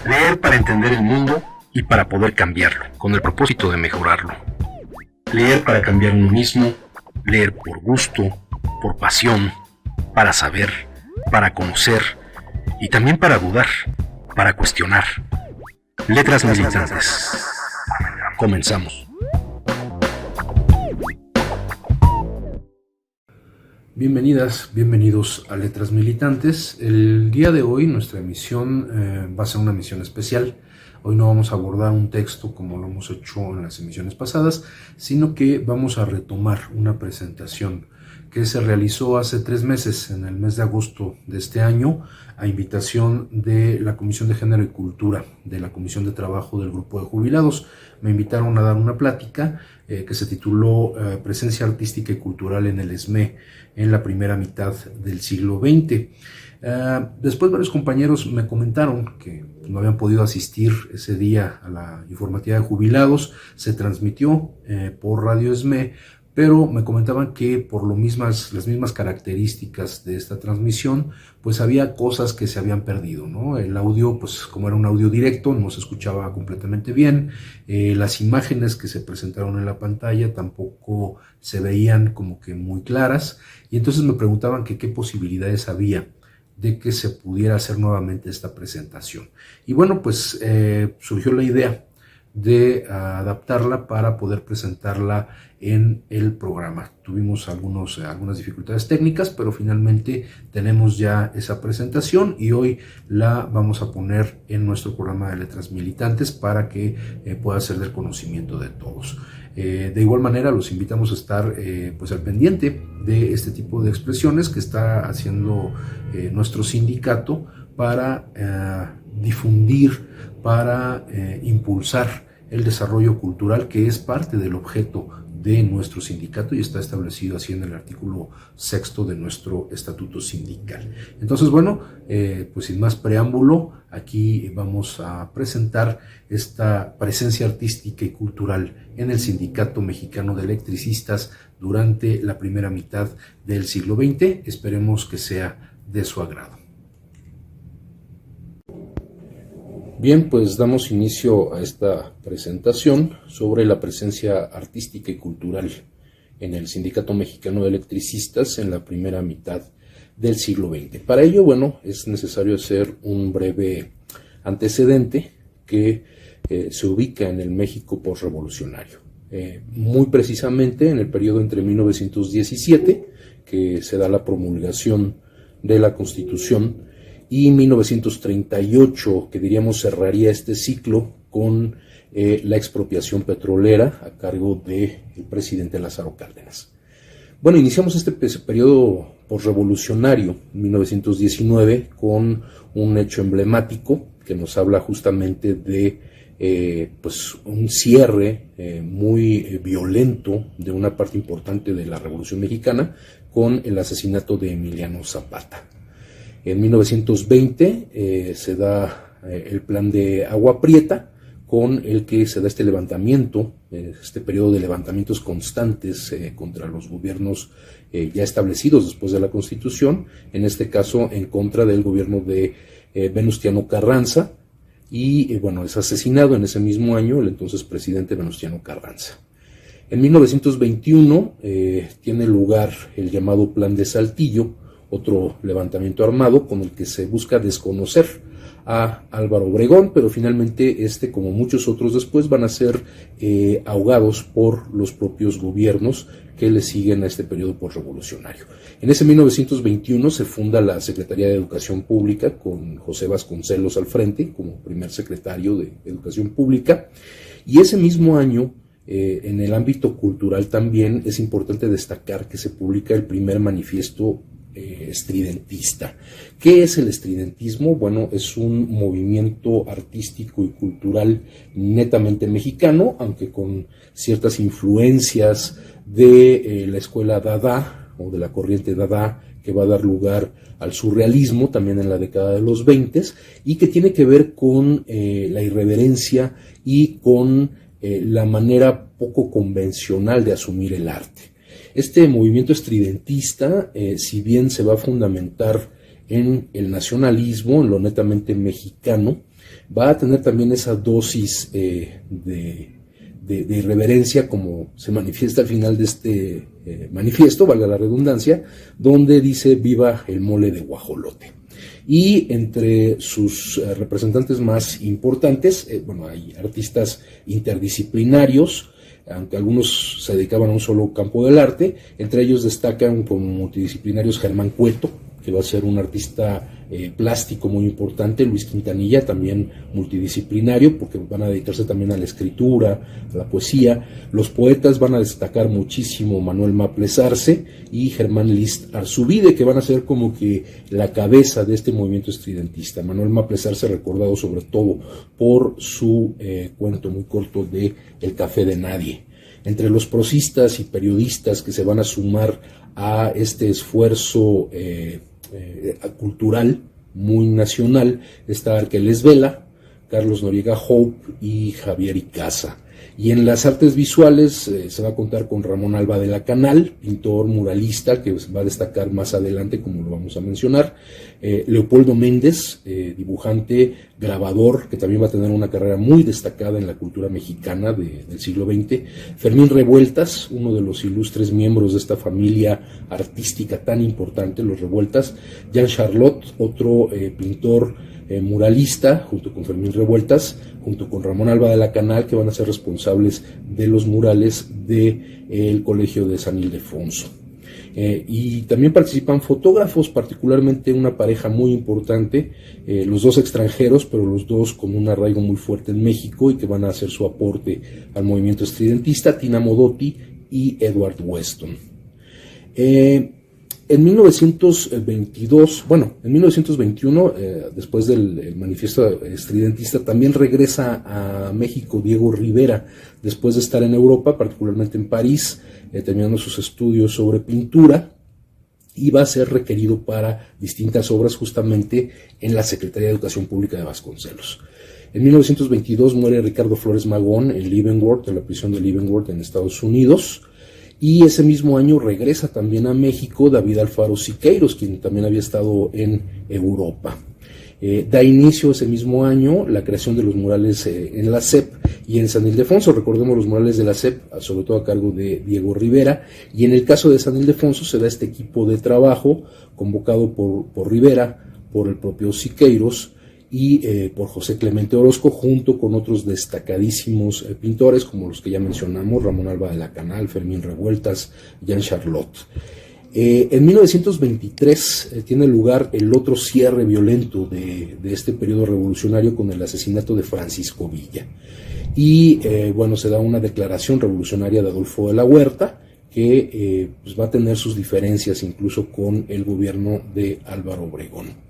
Leer para entender el mundo y para poder cambiarlo, con el propósito de mejorarlo. Leer para cambiar uno mismo, leer por gusto, por pasión, para saber, para conocer y también para dudar, para cuestionar. Letras militantes. Comenzamos. Bienvenidas, bienvenidos a Letras Militantes. El día de hoy nuestra emisión va a ser una emisión especial. Hoy no vamos a abordar un texto como lo hemos hecho en las emisiones pasadas, sino que vamos a retomar una presentación que se realizó hace 3 meses, en el mes de agosto de este año, a invitación de la Comisión de Género y Cultura, de la Comisión de Trabajo del Grupo de Jubilados. Me invitaron a dar una plática que se tituló Presencia Artística y Cultural en el ESME en la primera mitad del siglo XX. Después varios compañeros me comentaron que no habían podido asistir ese día a la informativa de jubilados. Se transmitió por Radio ESME, pero me comentaban que por las mismas características de esta transmisión, pues había cosas que se habían perdido, ¿no? El audio, pues como era un audio directo, no se escuchaba completamente bien. Las imágenes que se presentaron en la pantalla tampoco se veían como que muy claras. Y entonces me preguntaban que qué posibilidades había de que se pudiera hacer nuevamente esta presentación. Y bueno, pues surgió la idea de adaptarla para poder presentarla en el programa. Tuvimos algunas dificultades técnicas, pero finalmente tenemos ya esa presentación y hoy la vamos a poner en nuestro programa de Letras Militantes para que pueda ser del conocimiento de todos. De igual manera los invitamos a estar pues al pendiente de este tipo de expresiones que está haciendo nuestro sindicato para difundir, para impulsar el desarrollo cultural, que es parte del objeto de nuestro sindicato y está establecido así en el artículo 6 de nuestro estatuto sindical. Entonces, bueno, pues sin más preámbulo, aquí vamos a presentar esta presencia artística y cultural en el Sindicato Mexicano de Electricistas durante la primera mitad del siglo XX. Esperemos que sea de su agrado. Bien, pues damos inicio a esta presentación sobre la presencia artística y cultural en el Sindicato Mexicano de Electricistas en la primera mitad del siglo XX. Para ello, bueno, es necesario hacer un breve antecedente que se ubica en el México posrevolucionario. Muy precisamente en el periodo entre 1917, que se da la promulgación de la Constitución, y 1938, que diríamos cerraría este ciclo con la expropiación petrolera a cargo del presidente Lázaro Cárdenas. Bueno, iniciamos este periodo posrevolucionario, 1919, con un hecho emblemático que nos habla justamente de pues un cierre muy violento de una parte importante de la Revolución Mexicana con el asesinato de Emiliano Zapata. En 1920 se da el plan de Agua Prieta, con el que se da este levantamiento, este periodo de levantamientos constantes contra los gobiernos ya establecidos después de la Constitución, en este caso en contra del gobierno de Venustiano Carranza, y bueno, es asesinado en ese mismo año el entonces presidente Venustiano Carranza. En 1921 tiene lugar el llamado Plan de Saltillo, otro levantamiento armado con el que se busca desconocer a Álvaro Obregón, pero finalmente como muchos otros después, van a ser ahogados por los propios gobiernos que le siguen a este periodo posrevolucionario. En ese 1921 se funda la Secretaría de Educación Pública con José Vasconcelos al frente como primer secretario de Educación Pública, y ese mismo año en el ámbito cultural también es importante destacar que se publica el primer manifiesto estridentista. ¿Qué es el estridentismo? Bueno, es un movimiento artístico y cultural netamente mexicano, aunque con ciertas influencias de la escuela Dada o de la corriente Dada, que va a dar lugar al surrealismo también en la década de los 20 y que tiene que ver con la irreverencia y con la manera poco convencional de asumir el arte. Este movimiento estridentista, si bien se va a fundamentar en el nacionalismo, en lo netamente mexicano, Va a tener también esa dosis de irreverencia, como se manifiesta al final de este manifiesto, valga la redundancia, donde dice viva el mole de guajolote. Y entre sus representantes más importantes, hay artistas interdisciplinarios, aunque algunos se dedicaban a un solo campo del arte. Entre ellos destacan como multidisciplinarios Germán Cueto, que va a ser un artista plástico muy importante, Luis Quintanilla, también multidisciplinario, porque van a dedicarse también a la escritura, a la poesía. Los poetas van a destacar muchísimo Manuel Maples Arce y Germán List Arzubide, que van a ser como que la cabeza de este movimiento estridentista. Manuel Maples Arce, recordado sobre todo por su cuento muy corto de El café de nadie. Entre los prosistas y periodistas que se van a sumar a este esfuerzo cultural muy nacional está Arqueles Vela, Carlos Noriega Hope y Javier Icaza. Y en las artes visuales se va a contar con Ramón Alba de la Canal, pintor muralista, que va a destacar más adelante, como lo vamos a mencionar. Leopoldo Méndez, dibujante, grabador, que también va a tener una carrera muy destacada en la cultura mexicana del siglo XX. Fermín Revueltas, uno de los ilustres miembros de esta familia artística tan importante, los Revueltas. Jean Charlotte, otro pintor muralista, junto con Fermín Revueltas, junto con Ramón Alba de la Canal, que van a ser responsables de los murales del Colegio de San Ildefonso. Y también participan fotógrafos, particularmente una pareja muy importante, los dos extranjeros, pero los dos con un arraigo muy fuerte en México y que van a hacer su aporte al movimiento estridentista, Tina Modotti y Edward Weston. En 1921, después del manifiesto estridentista, también regresa a México Diego Rivera, después de estar en Europa, particularmente en París, terminando sus estudios sobre pintura, y va a ser requerido para distintas obras justamente en la Secretaría de Educación Pública de Vasconcelos. En 1922 muere Ricardo Flores Magón en Leavenworth, en la prisión de Leavenworth en Estados Unidos. Y ese mismo año regresa también a México David Alfaro Siqueiros, quien también había estado en Europa. Da inicio ese mismo año la creación de los murales en la SEP y en San Ildefonso. Recordemos los murales de la SEP, sobre todo a cargo de Diego Rivera, y en el caso de San Ildefonso se da este equipo de trabajo convocado por Rivera, por el propio Siqueiros y por José Clemente Orozco, junto con otros destacadísimos pintores como los que ya mencionamos, Ramón Alba de la Canal, Fermín Revueltas, Jean Charlotte. En 1923 tiene lugar el otro cierre violento de este periodo revolucionario con el asesinato de Francisco Villa. Y se da una declaración revolucionaria de Adolfo de la Huerta, que va a tener sus diferencias incluso con el gobierno de Álvaro Obregón.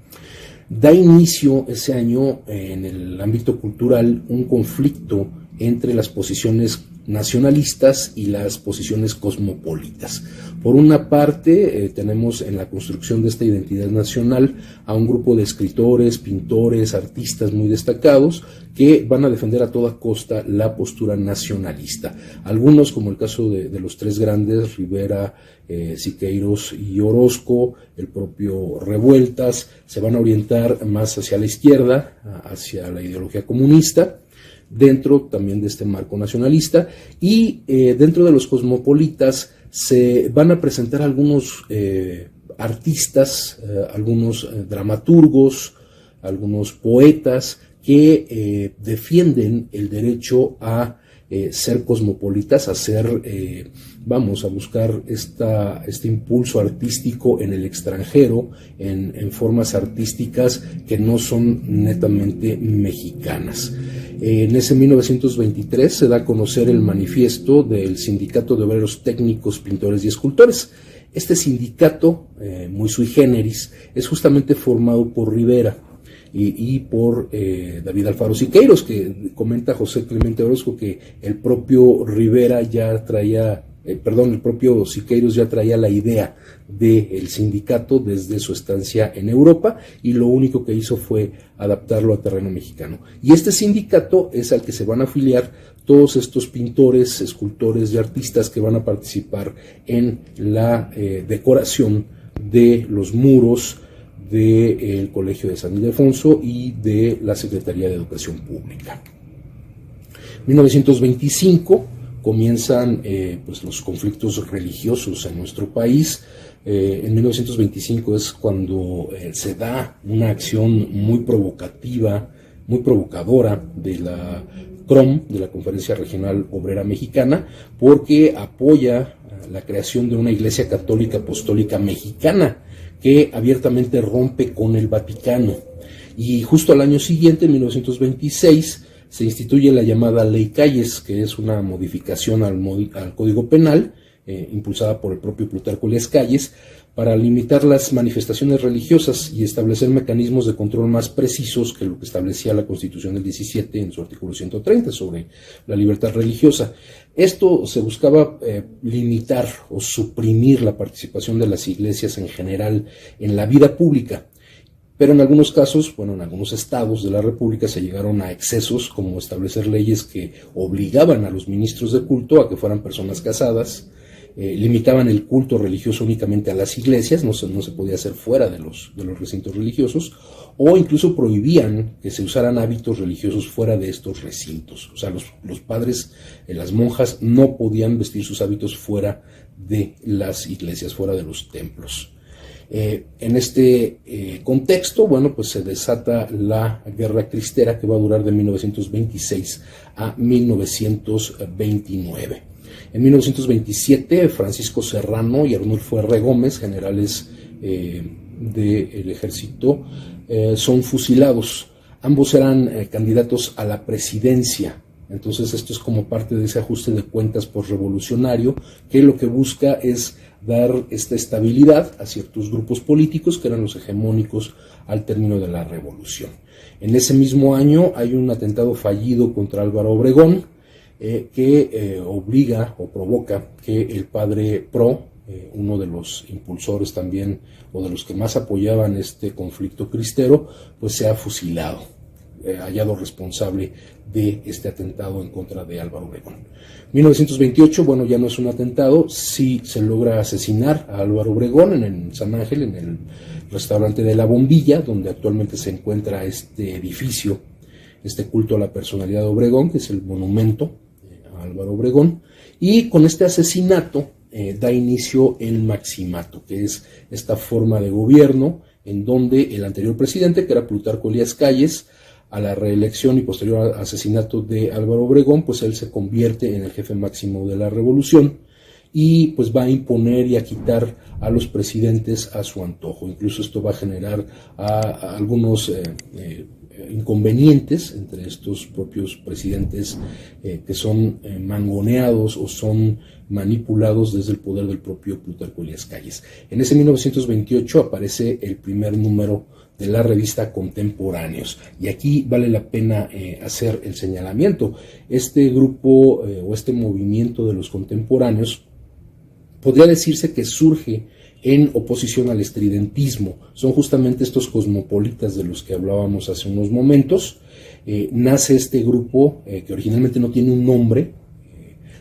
Da inicio ese año en el ámbito cultural un conflicto entre las posiciones nacionalistas y las posiciones cosmopolitas. Por una parte, tenemos en la construcción de esta identidad nacional a un grupo de escritores, pintores, artistas muy destacados que van a defender a toda costa la postura nacionalista. Algunos, como el caso de los tres grandes, Rivera, Siqueiros y Orozco, el propio Revueltas, se van a orientar más hacia la izquierda, hacia la ideología comunista, dentro también de este marco nacionalista, y dentro de los cosmopolitas se van a presentar algunos artistas, algunos dramaturgos, algunos poetas que defienden el derecho a ser cosmopolitas, a ser, a buscar este impulso artístico en el extranjero, en formas artísticas que no son netamente mexicanas. En ese 1923 se da a conocer el manifiesto del Sindicato de Obreros Técnicos, Pintores y Escultores. Este sindicato, muy sui generis, es justamente formado por Rivera y por David Alfaro Siqueiros, que comenta José Clemente Orozco que el propio Rivera ya traía, el propio Siqueiros ya traía la idea del sindicato desde su estancia en Europa, y lo único que hizo fue adaptarlo a terreno mexicano. Y este sindicato es al que se van a afiliar todos estos pintores, escultores y artistas que van a participar en la decoración de los muros del Colegio de San Ildefonso y de la Secretaría de Educación Pública. En 1925 comienzan pues los conflictos religiosos en nuestro país. En 1925 es cuando se da una acción muy provocativa, muy provocadora de la CROM, de la Conferencia Regional Obrera Mexicana, porque apoya la creación de una Iglesia Católica Apostólica Mexicana que abiertamente rompe con el Vaticano. Y justo al año siguiente, en 1926, se instituye la llamada Ley Calles, que es una modificación al Código Penal, impulsada por el propio Plutarco Elías Calles, para limitar las manifestaciones religiosas y establecer mecanismos de control más precisos que lo que establecía la Constitución del 17 en su artículo 130 sobre la libertad religiosa. Esto se buscaba limitar o suprimir la participación de las iglesias en general en la vida pública. Pero en algunos casos, en algunos estados de la República se llegaron a excesos, como establecer leyes que obligaban a los ministros de culto a que fueran personas casadas, limitaban el culto religioso únicamente a las iglesias, no se podía hacer fuera de los recintos religiosos, o incluso prohibían que se usaran hábitos religiosos fuera de estos recintos. O sea, los padres, las monjas, no podían vestir sus hábitos fuera de las iglesias, fuera de los templos. En este contexto, pues se desata la Guerra Cristera, que va a durar de 1926 a 1929. En 1927, Francisco Serrano y Arnulfo R. Gómez, generales del ejército, son fusilados. Ambos eran candidatos a la presidencia. Entonces esto es como parte de ese ajuste de cuentas posrevolucionario, que lo que busca es dar esta estabilidad a ciertos grupos políticos que eran los hegemónicos al término de la revolución. En ese mismo año hay un atentado fallido contra Álvaro Obregón, que obliga o provoca que el padre Pro, uno de los impulsores también o de los que más apoyaban este conflicto cristero, pues sea fusilado, hallado responsable de este atentado en contra de Álvaro Obregón. 1928, ya no es un atentado, sí se logra asesinar a Álvaro Obregón en San Ángel, en el restaurante de La Bombilla, donde actualmente se encuentra este edificio, este culto a la personalidad de Obregón, que es el monumento a Álvaro Obregón, y con este asesinato da inicio el maximato, que es esta forma de gobierno en donde el anterior presidente, que era Plutarco Elías Calles, a la reelección y posterior asesinato de Álvaro Obregón, pues él se convierte en el jefe máximo de la revolución y pues va a imponer y a quitar a los presidentes a su antojo. Incluso esto va a generar a algunos inconvenientes entre estos propios presidentes que son mangoneados o son manipulados desde el poder del propio Plutarco Elías Calles. En ese 1928 aparece el primer número de la revista Contemporáneos, y aquí vale la pena hacer el señalamiento. Este grupo o este movimiento de los contemporáneos podría decirse que surge en oposición al estridentismo. Son justamente estos cosmopolitas de los que hablábamos hace unos momentos. Nace este grupo que originalmente no tiene un nombre,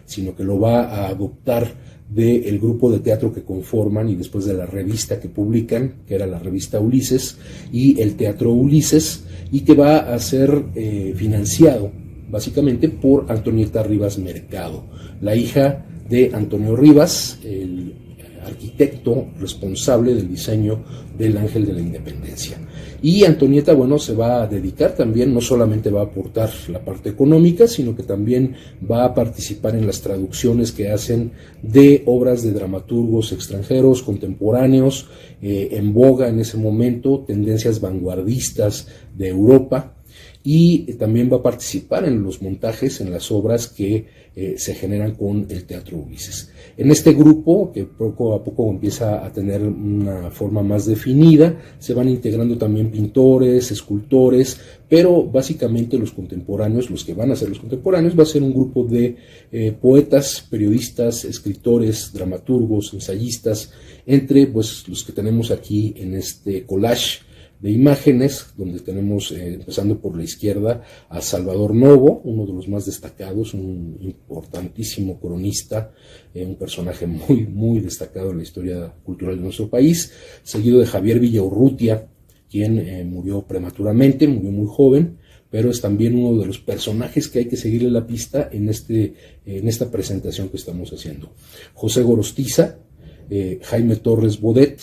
sino que lo va a adoptar del grupo de teatro que conforman y después de la revista que publican, que era la revista Ulises, y el Teatro Ulises, y que va a ser financiado básicamente por Antonieta Rivas Mercado, la hija de Antonio Rivas, el arquitecto responsable del diseño del Ángel de la Independencia. Y Antonieta, se va a dedicar también, no solamente va a aportar la parte económica, sino que también va a participar en las traducciones que hacen de obras de dramaturgos extranjeros, contemporáneos, en boga en ese momento, tendencias vanguardistas de Europa, y también va a participar en los montajes, en las obras que se generan con el Teatro Ulises. En este grupo, que poco a poco empieza a tener una forma más definida, se van integrando también pintores, escultores, pero básicamente los contemporáneos, los que van a ser los contemporáneos, va a ser un grupo de poetas, periodistas, escritores, dramaturgos, ensayistas, entre los que tenemos aquí en este collage de imágenes, donde tenemos, empezando por la izquierda, a Salvador Novo, uno de los más destacados, un importantísimo cronista, un personaje muy, muy destacado en la historia cultural de nuestro país, seguido de Javier Villaurrutia, quien murió prematuramente, murió muy joven, pero es también uno de los personajes que hay que seguirle la pista en esta presentación que estamos haciendo. José Gorostiza, Jaime Torres Bodet,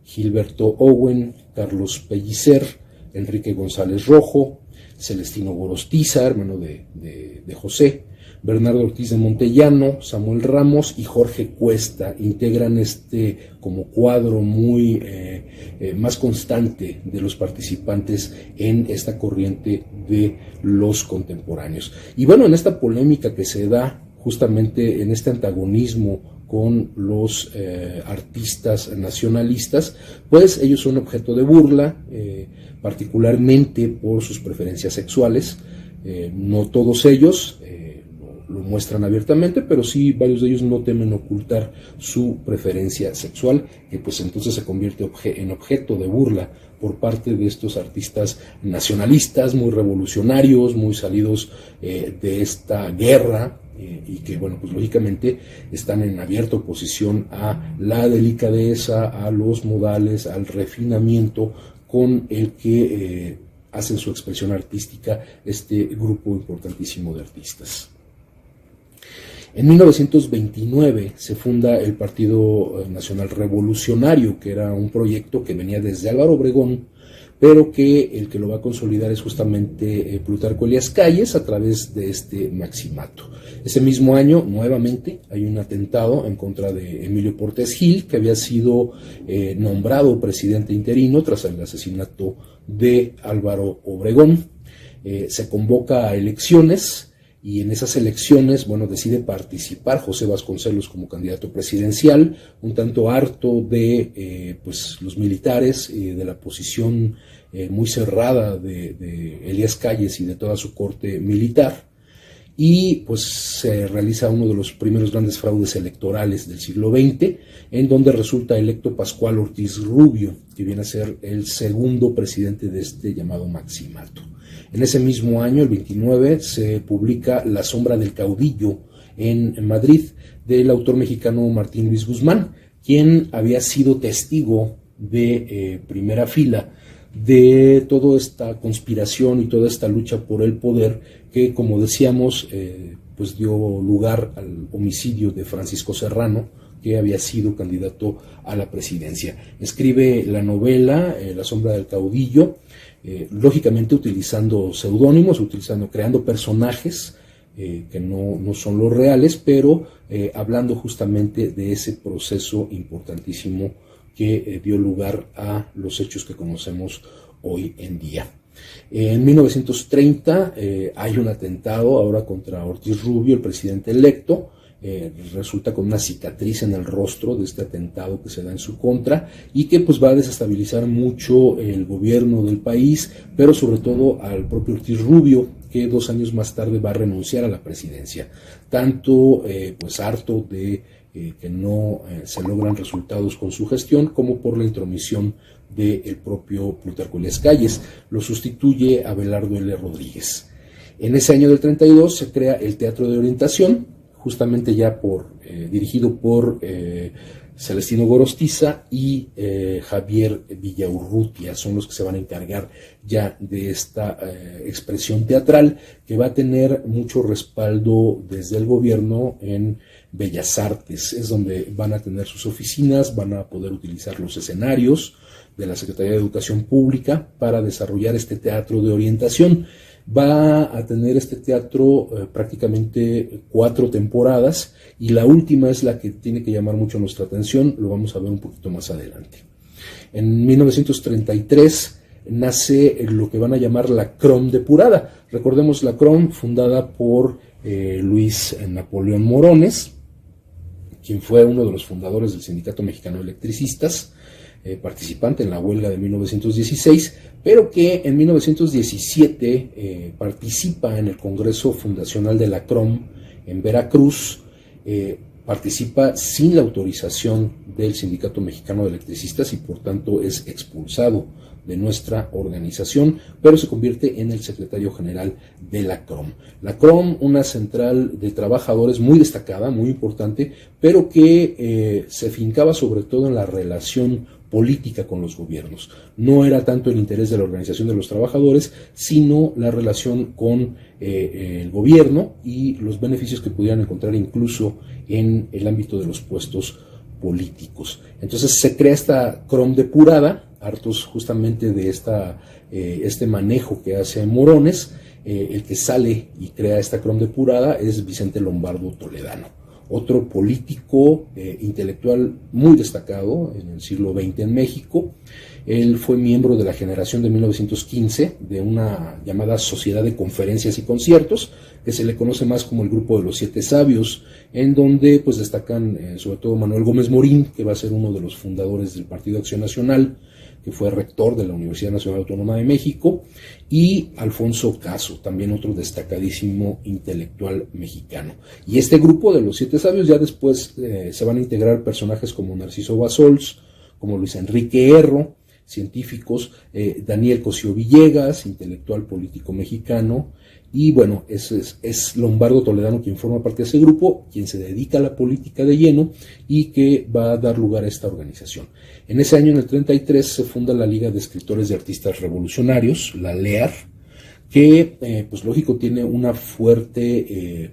Gilberto Owen, Carlos Pellicer, Enrique González Rojo, Celestino Gorostiza, hermano de José, Bernardo Ortiz de Montellano, Samuel Ramos y Jorge Cuesta integran como cuadro muy más constante de los participantes en esta corriente de los contemporáneos. Y bueno, en esta polémica que se da justamente en este antagonismo con los artistas nacionalistas, pues ellos son objeto de burla, particularmente por sus preferencias sexuales. No todos ellos lo muestran abiertamente, pero sí varios de ellos no temen ocultar su preferencia sexual, que pues entonces se convierte en objeto de burla por parte de estos artistas nacionalistas, muy revolucionarios, muy salidos de esta guerra, y que bueno, pues lógicamente están en abierta oposición a la delicadeza, a los modales, al refinamiento con el que hacen su expresión artística este grupo importantísimo de artistas. En 1929 se funda el Partido Nacional Revolucionario, que era un proyecto que venía desde Álvaro Obregón, pero que el que lo va a consolidar es justamente Plutarco Elías Calles a través de este maximato. Ese mismo año, nuevamente, hay un atentado en contra de Emilio Portes Gil, que había sido nombrado presidente interino tras el asesinato de Álvaro Obregón. Se convoca a elecciones, y en esas elecciones, bueno, decide participar José Vasconcelos como candidato presidencial, un tanto harto de pues los militares, de la posición muy cerrada de Elías Calles y de toda su corte militar, y pues se realiza uno de los primeros grandes fraudes electorales del siglo XX, en donde resulta electo Pascual Ortiz Rubio, que viene a ser el segundo presidente de este llamado maximato. En ese mismo año, el 29, se publica La sombra del caudillo en Madrid, del autor mexicano Martín Luis Guzmán, quien había sido testigo de primera fila de toda esta conspiración y toda esta lucha por el poder que, como decíamos, pues dio lugar al homicidio de Francisco Serrano, que había sido candidato a la presidencia. Escribe la novela La sombra del caudillo, lógicamente utilizando seudónimos, creando personajes que no son los reales, pero hablando justamente de ese proceso importantísimo que dio lugar a los hechos que conocemos hoy en día. En 1930 hay un atentado ahora contra Ortiz Rubio, el presidente electo. Resulta con una cicatriz en el rostro de este atentado que se da en su contra y que pues va a desestabilizar mucho el gobierno del país, pero sobre todo al propio Ortiz Rubio, que 2 años más tarde va a renunciar a la presidencia, tanto pues harto de que no se logran resultados con su gestión, como por la intromisión del propio Plutarco Elías Calles. Lo sustituye Abelardo L. Rodríguez. En ese año del 32 se crea el Teatro de Orientación, justamente ya dirigido por Celestino Gorostiza y Javier Villaurrutia. Son los que se van a encargar ya de esta expresión teatral, que va a tener mucho respaldo desde el gobierno en Bellas Artes. Es donde van a tener sus oficinas, van a poder utilizar los escenarios de la Secretaría de Educación Pública para desarrollar este teatro de orientación. Va a tener este teatro prácticamente 4 temporadas, y la última es la que tiene que llamar mucho nuestra atención. Lo vamos a ver un poquito más adelante. En 1933 nace lo que van a llamar la CROM depurada. Recordemos la CROM, fundada por Luis Napoleón Morones, quien fue uno de los fundadores del Sindicato Mexicano de Electricistas, participante en la huelga de 1916, pero que en 1917 participa en el Congreso Fundacional de la CROM en Veracruz. Participa sin la autorización del Sindicato Mexicano de Electricistas y por tanto es expulsado de nuestra organización, pero se convierte en el secretario general de la CROM. La CROM, una central de trabajadores muy destacada, muy importante, pero que se fincaba sobre todo en la relación política con los gobiernos. No era tanto el interés de la organización de los trabajadores, sino la relación con el gobierno y los beneficios que pudieran encontrar incluso en el ámbito de los puestos políticos. Entonces se crea esta CROM depurada, hartos justamente de este manejo que hace Morones. El que sale y crea esta CROM depurada es Vicente Lombardo Toledano, otro político intelectual muy destacado en el siglo XX en México. Él fue miembro de la generación de 1915 de una llamada Sociedad de Conferencias y Conciertos, que se le conoce más como el Grupo de los Siete Sabios, en donde pues destacan sobre todo Manuel Gómez Morín, que va a ser uno de los fundadores del Partido Acción Nacional, que fue rector de la Universidad Nacional Autónoma de México, y Alfonso Caso, también otro destacadísimo intelectual mexicano. Y este grupo de los Siete Sabios ya después se van a integrar personajes como Narciso Bassols, como Luis Enrique Erro, científicos, Daniel Cosío Villegas, intelectual político mexicano, y bueno, es Lombardo Toledano quien forma parte de ese grupo, quien se dedica a la política de lleno y que va a dar lugar a esta organización. En ese año, en el 33, se funda la Liga de Escritores y Artistas Revolucionarios, la LEAR, que, pues lógico, tiene una fuerte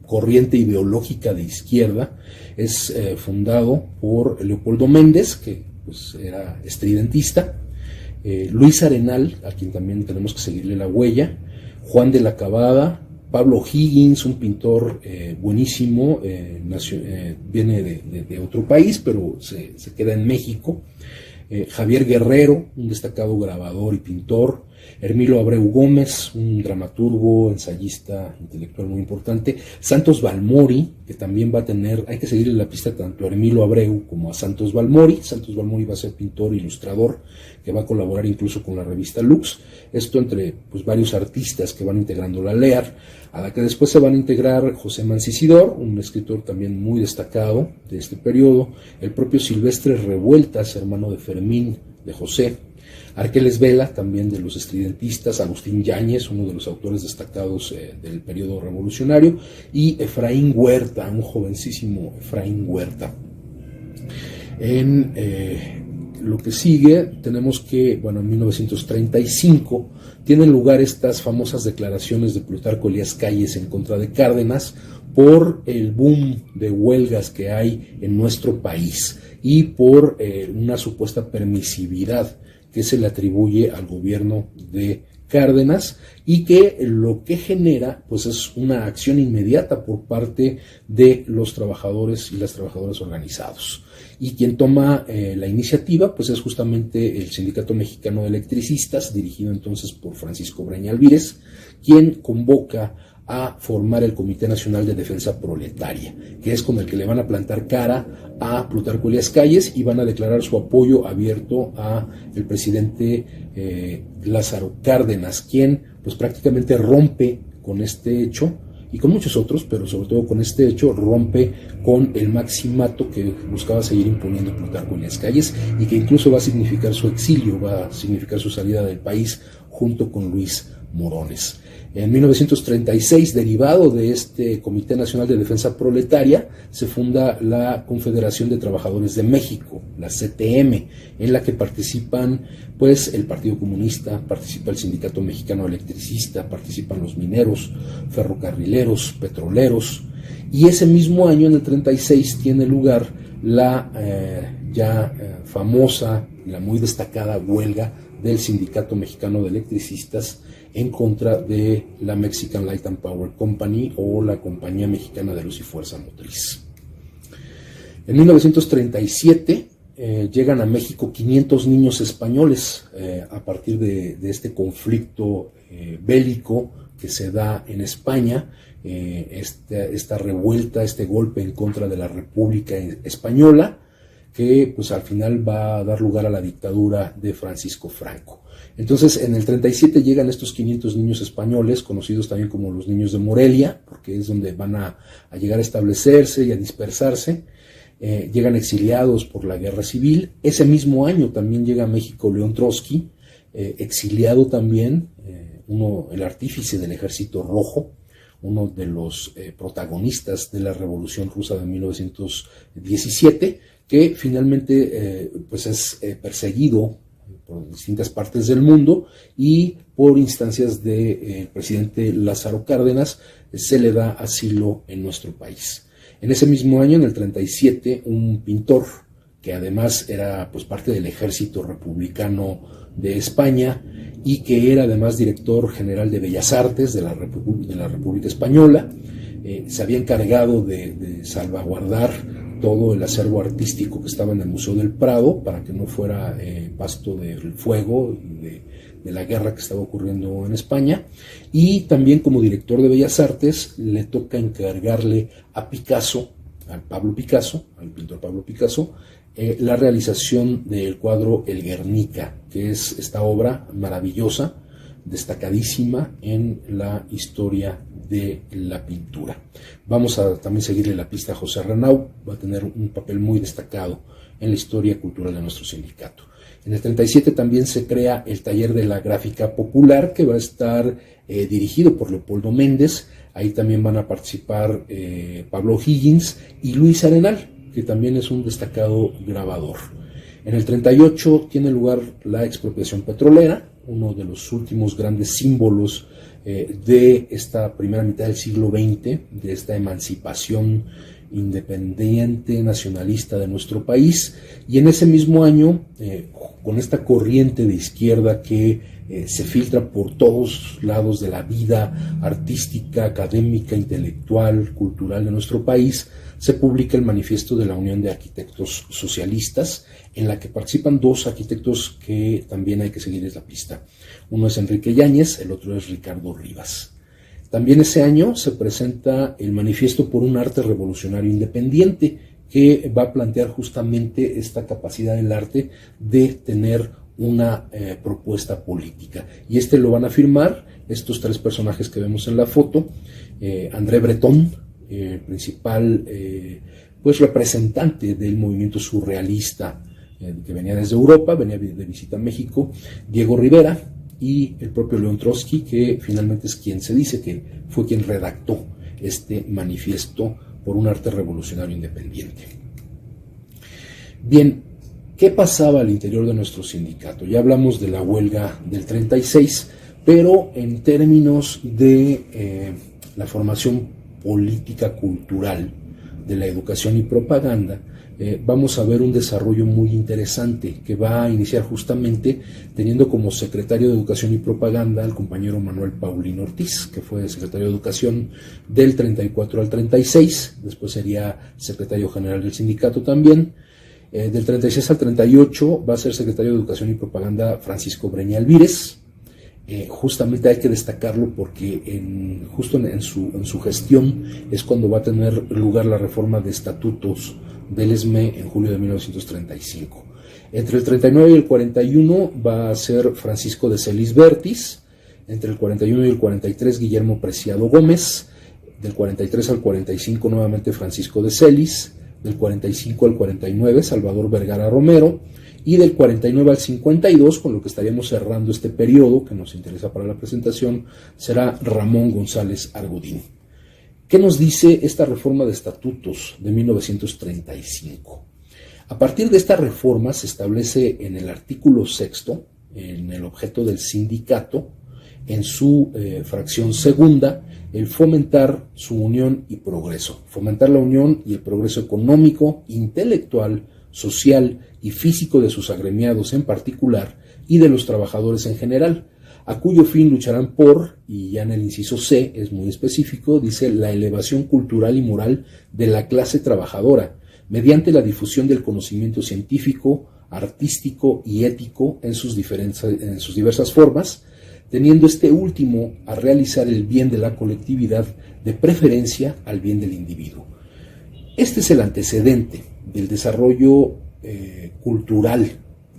corriente ideológica de izquierda. Es fundado por Leopoldo Méndez, que pues era estridentista, Luis Arenal, a quien también tenemos que seguirle la huella, Juan de la Cabada, Pablo Higgins, un pintor buenísimo, viene de otro país, pero se queda en México, Javier Guerrero, un destacado grabador y pintor, Hermilo Abreu Gómez, un dramaturgo, ensayista, intelectual muy importante, Santos Balmori, que también va a tener, hay que seguirle la pista tanto a Hermilo Abreu como a Santos Balmori. Santos Balmori va a ser pintor, ilustrador, que va a colaborar incluso con la revista Lux, esto entre pues varios artistas que van integrando la LEAR, a la que después se van a integrar José Mancisidor, un escritor también muy destacado de este periodo, el propio Silvestre Revueltas, hermano de Fermín de José, Arqueles Vela, también de los estridentistas, Agustín Yáñez, uno de los autores destacados del periodo revolucionario, y Efraín Huerta, un jovencísimo Efraín Huerta. En lo que sigue tenemos que, bueno, en 1935 tienen lugar estas famosas declaraciones de Plutarco Elías Calles en contra de Cárdenas por el boom de huelgas que hay en nuestro país y por una supuesta permisividad que se le atribuye al gobierno de Cárdenas y que lo que genera pues es una acción inmediata por parte de los trabajadores y las trabajadoras organizados. Y quien toma la iniciativa pues es justamente el Sindicato Mexicano de Electricistas, dirigido entonces por Francisco Breña Alvírez, quien convoca a formar el Comité Nacional de Defensa Proletaria, que es con el que le van a plantar cara a Plutarco Elías Calles y van a declarar su apoyo abierto a el presidente Lázaro Cárdenas, quien pues prácticamente rompe con este hecho y con muchos otros, pero sobre todo con este hecho rompe con el maximato que buscaba seguir imponiendo Plutarco Elías Calles y que incluso va a significar su exilio, va a significar su salida del país junto con Luis Morones. En 1936, derivado de este Comité Nacional de Defensa Proletaria, se funda la Confederación de Trabajadores de México, la CTM, en la que participan pues el Partido Comunista, participa el Sindicato Mexicano Electricista, participan los mineros, ferrocarrileros, petroleros, y ese mismo año, en el 36, tiene lugar la famosa, la muy destacada huelga del Sindicato Mexicano de Electricistas en contra de la Mexican Light and Power Company o la Compañía Mexicana de Luz y Fuerza Motriz. En 1937 llegan a México 500 niños españoles a partir de este conflicto bélico que se da en España, esta revuelta, este golpe en contra de la República Española, que pues al final va a dar lugar a la dictadura de Francisco Franco. Entonces, en el 37 llegan estos 500 niños españoles, conocidos también como los niños de Morelia, porque es donde van a llegar a establecerse y a dispersarse. Llegan exiliados por la guerra civil. Ese mismo año también llega a México León Trotsky, exiliado también, el artífice del Ejército Rojo, uno de los protagonistas de la Revolución Rusa de 1917, que finalmente pues es perseguido por distintas partes del mundo y por instancias del presidente Lázaro Cárdenas se le da asilo en nuestro país. En ese mismo año, en el 37, un pintor que además era pues parte del ejército republicano de España y que era además director general de Bellas Artes de la República Española, se había encargado de salvaguardar todo el acervo artístico que estaba en el Museo del Prado para que no fuera pasto del fuego y de la guerra que estaba ocurriendo en España. Y también como director de Bellas Artes le toca encargarle a Picasso, al pintor Pablo Picasso, la realización del cuadro El Guernica, que es esta obra maravillosa, destacadísima en la historia de la pintura. Vamos a también seguirle la pista a José Renau, va a tener un papel muy destacado en la historia cultural de nuestro sindicato. En el 37 también se crea el Taller de la Gráfica Popular, que va a estar dirigido por Leopoldo Méndez. Ahí también van a participar Pablo Higgins y Luis Arenal, que también es un destacado grabador. En el 38 tiene lugar la expropiación petrolera, uno de los últimos grandes símbolos de esta primera mitad del siglo XX, de esta emancipación independiente, nacionalista de nuestro país. Y en ese mismo año, con esta corriente de izquierda que se filtra por todos lados de la vida artística, académica, intelectual, cultural de nuestro país, se publica el Manifiesto de la Unión de Arquitectos Socialistas, en la que participan dos arquitectos que también hay que seguirles la pista. Uno es Enrique Yáñez, el otro es Ricardo Rivas. También ese año se presenta el Manifiesto por un Arte Revolucionario Independiente, que va a plantear justamente esta capacidad del arte de tener una propuesta política. Y lo van a firmar estos tres personajes que vemos en la foto: André Breton, principal pues representante del movimiento surrealista que venía desde Europa, venía de visita a México; Diego Rivera y el propio León Trotsky, que finalmente es quien se dice que fue quien redactó este Manifiesto por un Arte Revolucionario Independiente. Bien, ¿qué pasaba al interior de nuestro sindicato? Ya hablamos de la huelga del 36, pero en términos de la formación política cultural, de la educación y propaganda, vamos a ver un desarrollo muy interesante que va a iniciar justamente teniendo como secretario de Educación y Propaganda al compañero Manuel Paulino Ortiz, que fue secretario de Educación del 34 al 36, después sería secretario general del sindicato también. Del 36 al 38 va a ser secretario de Educación y Propaganda Francisco Breña Alvírez. Justamente hay que destacarlo porque justo en su gestión es cuando va a tener lugar la reforma de estatutos del ESME en julio de 1935. Entre el 39 y el 41 va a ser Francisco de Celis Bertis, entre el 41 y el 43 Guillermo Preciado Gómez, del 43 al 45 nuevamente Francisco de Celis, del 45 al 49 Salvador Vergara Romero, y del 49 al 52, con lo que estaríamos cerrando este periodo que nos interesa para la presentación, será Ramón González Argudín. ¿Qué nos dice esta reforma de estatutos de 1935? A partir de esta reforma se establece en el artículo 6, en el objeto del sindicato, en su fracción segunda, el fomentar su unión y progreso, fomentar la unión y el progreso económico, intelectual, social y físico de sus agremiados en particular y de los trabajadores en general, a cuyo fin lucharán por, y ya en el inciso C es muy específico, dice la elevación cultural y moral de la clase trabajadora, mediante la difusión del conocimiento científico, artístico y ético en sus diversas formas, teniendo este último a realizar el bien de la colectividad de preferencia al bien del individuo. Este es el antecedente del desarrollo cultural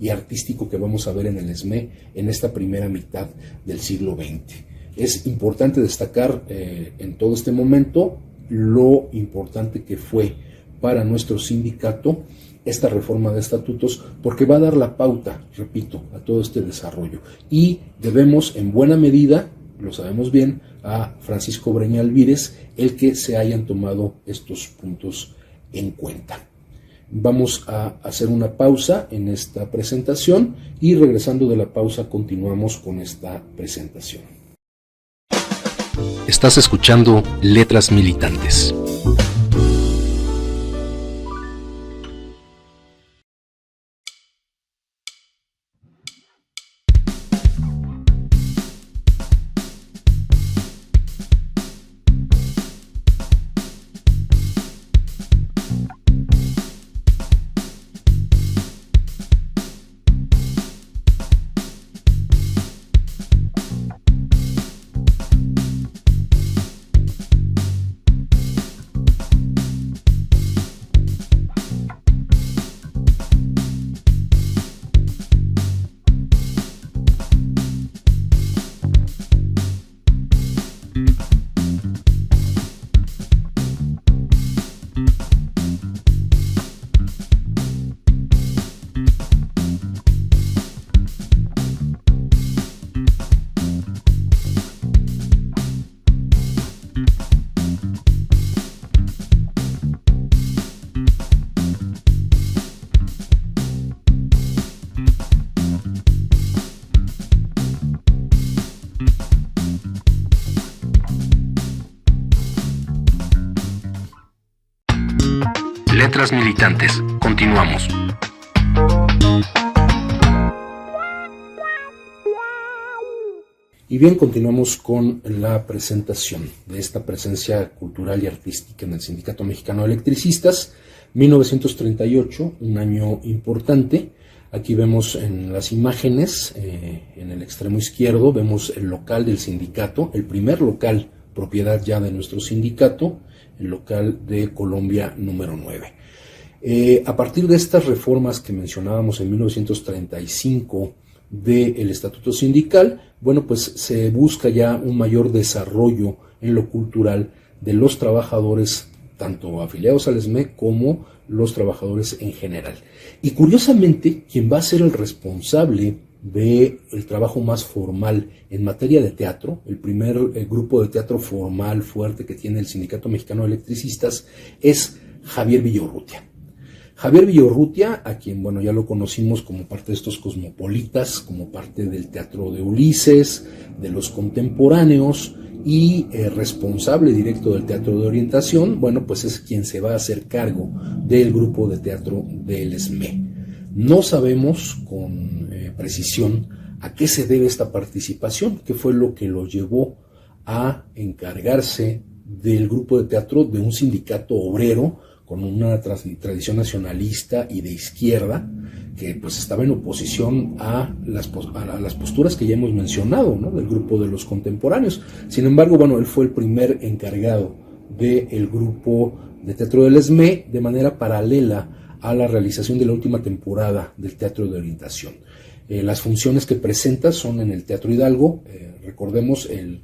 y artístico que vamos a ver en el ESME en esta primera mitad del siglo XX. Es importante destacar en todo este momento lo importante que fue para nuestro sindicato esta reforma de estatutos, porque va a dar la pauta, repito, a todo este desarrollo. Y debemos, en buena medida, lo sabemos bien, a Francisco Breña Alvírez el que se hayan tomado estos puntos en cuenta. Vamos a hacer una pausa en esta presentación y regresando de la pausa continuamos con esta presentación. Estás escuchando Letras Militantes. Letras Militantes. Continuamos. Y bien, continuamos con la presentación de esta presencia cultural y artística en el Sindicato Mexicano de Electricistas. 1938, un año importante. Aquí vemos en las imágenes, en el extremo izquierdo, vemos el local del sindicato, el primer local propiedad ya de nuestro sindicato, el local de Colombia número 9. A partir de estas reformas que mencionábamos en 1935 del Estatuto Sindical, bueno, pues se busca ya un mayor desarrollo en lo cultural de los trabajadores, tanto afiliados al ESME como los trabajadores en general. Y curiosamente, quien va a ser el responsable del trabajo más formal en materia de teatro, el primer grupo de teatro formal fuerte que tiene el Sindicato Mexicano de Electricistas, es Javier Villaurrutia. Javier Villaurrutia, a quien, bueno, ya lo conocimos como parte de estos cosmopolitas, como parte del teatro de Ulises, de los contemporáneos y responsable directo del teatro de orientación, bueno, pues es quien se va a hacer cargo del grupo de teatro del ESME. No sabemos con precisión a qué se debe esta participación, qué fue lo que lo llevó a encargarse del grupo de teatro de un sindicato obrero con una tradición nacionalista y de izquierda, que pues estaba en oposición a las posturas que ya hemos mencionado, ¿no?, del grupo de los contemporáneos. Sin embargo, bueno, él fue el primer encargado del grupo de teatro del ESME de manera paralela a la realización de la última temporada del teatro de orientación. Las funciones que presenta son en el Teatro Hidalgo. Recordemos, el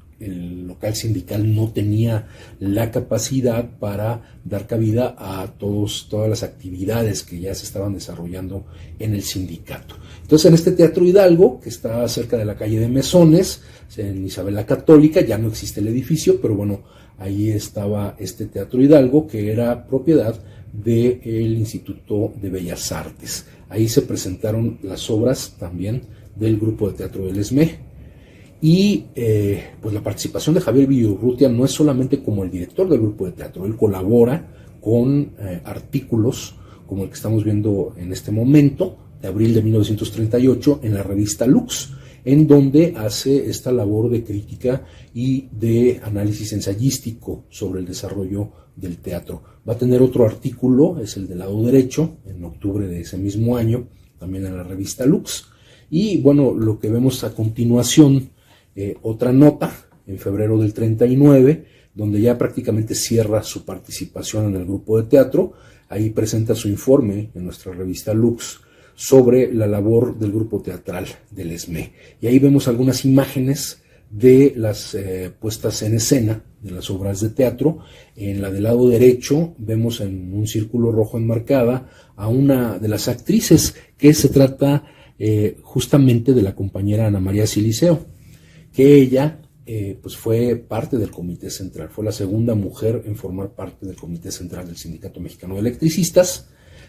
local sindical no tenía la capacidad para dar cabida a todas las actividades que ya se estaban desarrollando en el sindicato. Entonces, en este Teatro Hidalgo, que está cerca de la calle de Mesones, en Isabel la Católica, ya no existe el edificio, pero bueno, ahí estaba este Teatro Hidalgo, que era propiedad del Instituto de Bellas Artes. Ahí se presentaron las obras también del grupo de teatro del ESME. Y pues la participación de Javier Villaurrutia no es solamente como el director del grupo de teatro, él colabora con artículos como el que estamos viendo en este momento, de abril de 1938, en la revista Lux, en donde hace esta labor de crítica y de análisis ensayístico sobre el desarrollo del teatro. Va a tener otro artículo, es el del lado derecho, en octubre de ese mismo año, también en la revista Lux. Y bueno, lo que vemos a continuación, otra nota, en febrero del 39, donde ya prácticamente cierra su participación en el grupo de teatro. Ahí presenta su informe en nuestra revista Lux sobre la labor del grupo teatral del ESME. Y ahí vemos algunas imágenes de las puestas en escena de las obras de teatro. En la del lado derecho vemos en un círculo rojo enmarcada a una de las actrices, que se trata justamente de la compañera Ana María Siliceo, que ella pues fue parte del Comité Central, fue la segunda mujer en formar parte del Comité Central del Sindicato Mexicano de Electricistas,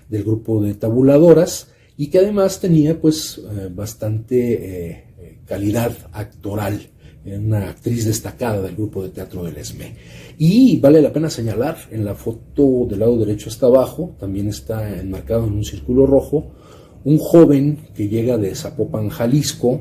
del grupo de tabuladoras, y que además tenía pues bastante calidad actoral, una actriz destacada del grupo de teatro del ESME. Y vale la pena señalar, en la foto del lado derecho hasta abajo, también está enmarcado en un círculo rojo, un joven que llega de Zapopan, Jalisco,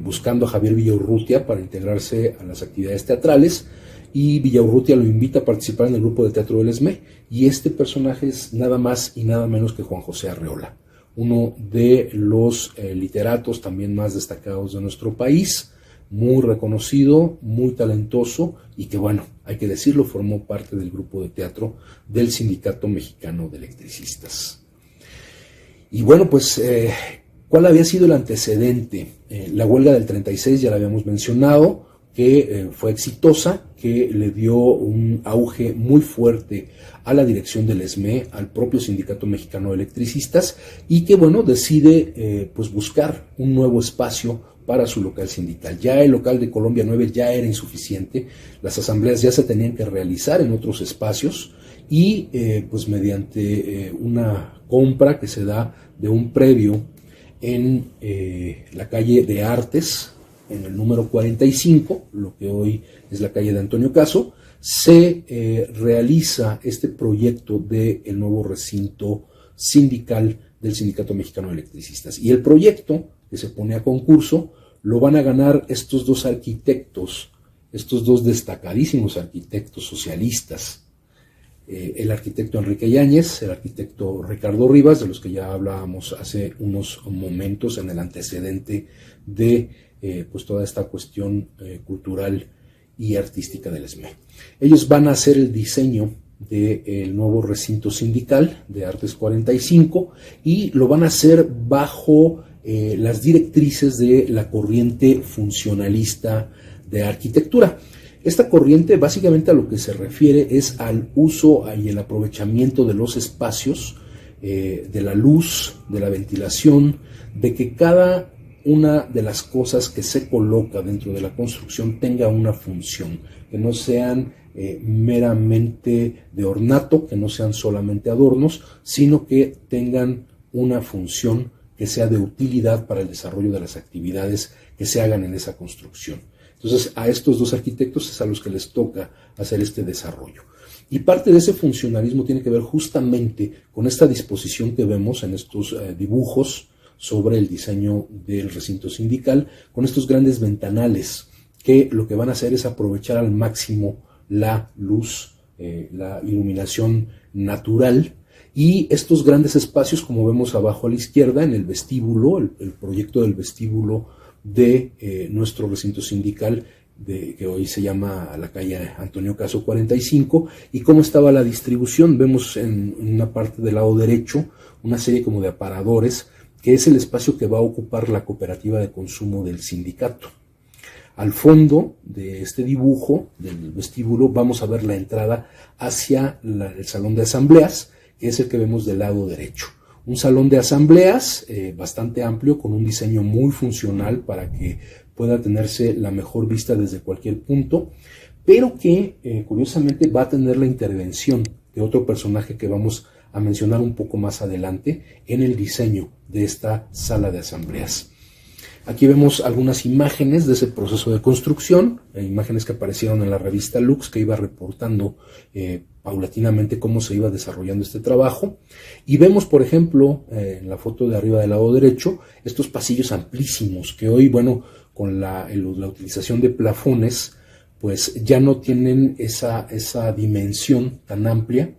buscando a Javier Villaurrutia para integrarse a las actividades teatrales, y Villaurrutia lo invita a participar en el grupo de teatro del ESME, y este personaje es nada más y nada menos que Juan José Arreola, uno de los literatos también más destacados de nuestro país, muy reconocido, muy talentoso, y que bueno, hay que decirlo, formó parte del grupo de teatro del Sindicato Mexicano de Electricistas. Y bueno, pues, ¿cuál había sido el antecedente? La huelga del 36 ya la habíamos mencionado, que fue exitosa, que le dio un auge muy fuerte a la dirección del ESME, al propio Sindicato Mexicano de Electricistas, y que bueno, decide pues buscar un nuevo espacio para su local sindical. Ya el local de Colombia 9 ya era insuficiente, las asambleas ya se tenían que realizar en otros espacios, y pues mediante una compra que se da de un predio en la calle de Artes, en el número 45, lo que hoy es la calle de Antonio Caso, se realiza este proyecto del nuevo recinto sindical del Sindicato Mexicano de Electricistas. Y el proyecto que se pone a concurso lo van a ganar estos dos arquitectos, estos dos destacadísimos arquitectos socialistas, el arquitecto Enrique Yáñez, el arquitecto Ricardo Rivas, de los que ya hablábamos hace unos momentos en el antecedente de pues toda esta cuestión cultural y artística del ESME. Ellos van a hacer el diseño del nuevo recinto sindical de Artes 45 y lo van a hacer bajo las directrices de la corriente funcionalista de arquitectura. Esta corriente básicamente a lo que se refiere es al uso y el aprovechamiento de los espacios, de la luz, de la ventilación, de que cada una de las cosas que se coloca dentro de la construcción tenga una función, que no sean meramente de ornato, que no sean solamente adornos, sino que tengan una función que sea de utilidad para el desarrollo de las actividades que se hagan en esa construcción. Entonces, a estos dos arquitectos es a los que les toca hacer este desarrollo. Y parte de ese funcionalismo tiene que ver justamente con esta disposición que vemos en estos dibujos sobre el diseño del recinto sindical, con estos grandes ventanales que lo que van a hacer es aprovechar al máximo la luz, la iluminación natural, y estos grandes espacios, como vemos abajo a la izquierda, en el vestíbulo, el proyecto del vestíbulo de nuestro recinto sindical, que hoy se llama la calle Antonio Caso 45, y cómo estaba la distribución. Vemos en una parte del lado derecho una serie como de aparadores, que es el espacio que va a ocupar la cooperativa de consumo del sindicato. Al fondo de este dibujo del vestíbulo vamos a ver la entrada hacia el salón de asambleas, que es el que vemos del lado derecho. Un salón de asambleas bastante amplio, con un diseño muy funcional para que pueda tenerse la mejor vista desde cualquier punto, pero que curiosamente va a tener la intervención de otro personaje que vamos a mencionar un poco más adelante en el diseño de esta sala de asambleas. Aquí vemos algunas imágenes de ese proceso de construcción, imágenes que aparecieron en la revista Lux, que iba reportando paulatinamente cómo se iba desarrollando este trabajo. Y vemos, por ejemplo, en la foto de arriba del lado derecho, estos pasillos amplísimos que hoy, bueno, con la utilización de plafones, pues ya no tienen esa dimensión tan amplia,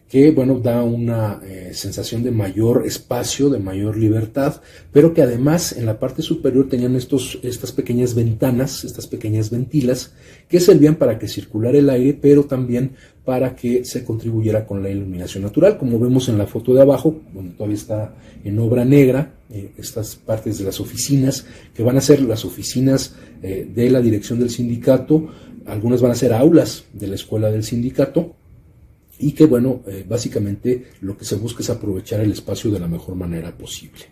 que bueno, da una sensación de mayor espacio, de mayor libertad, pero que además en la parte superior tenían estas pequeñas ventanas, estas pequeñas ventilas, que servían para que circulara el aire, pero también para que se contribuyera con la iluminación natural. Como vemos en la foto de abajo, donde todavía está en obra negra, estas partes de las oficinas, que van a ser las oficinas de la dirección del sindicato, algunas van a ser aulas de la escuela del sindicato, y que bueno, básicamente lo que se busca es aprovechar el espacio de la mejor manera posible.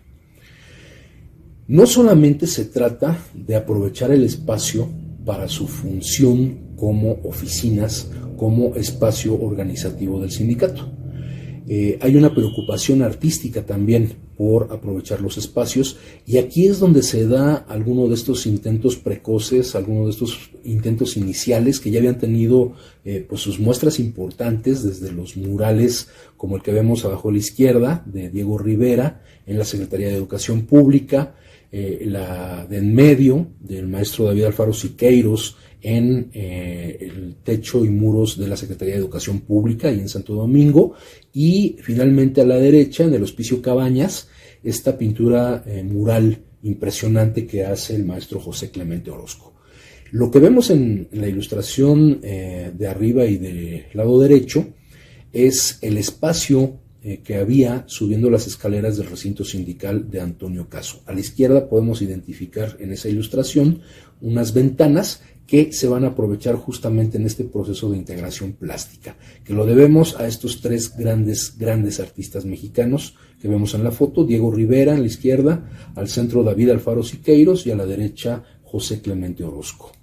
No solamente se trata de aprovechar el espacio para su función como oficinas, como espacio organizativo del sindicato. Hay una preocupación artística también por aprovechar los espacios, y aquí es donde se da alguno de estos intentos precoces, alguno de estos intentos iniciales que ya habían tenido pues sus muestras importantes, desde los murales como el que vemos abajo a la izquierda de Diego Rivera en la Secretaría de Educación Pública, la de en medio del maestro David Alfaro Siqueiros en el techo y muros de la Secretaría de Educación Pública y en Santo Domingo, y finalmente a la derecha, en el Hospicio Cabañas, esta pintura mural impresionante que hace el maestro José Clemente Orozco. Lo que vemos en la ilustración de arriba y del lado derecho es el espacio que había subiendo las escaleras del recinto sindical de Antonio Caso. A la izquierda podemos identificar en esa ilustración unas ventanas que se van a aprovechar justamente en este proceso de integración plástica, que lo debemos a estos tres grandes artistas mexicanos que vemos en la foto: Diego Rivera en la izquierda, al centro David Alfaro Siqueiros y a la derecha José Clemente Orozco.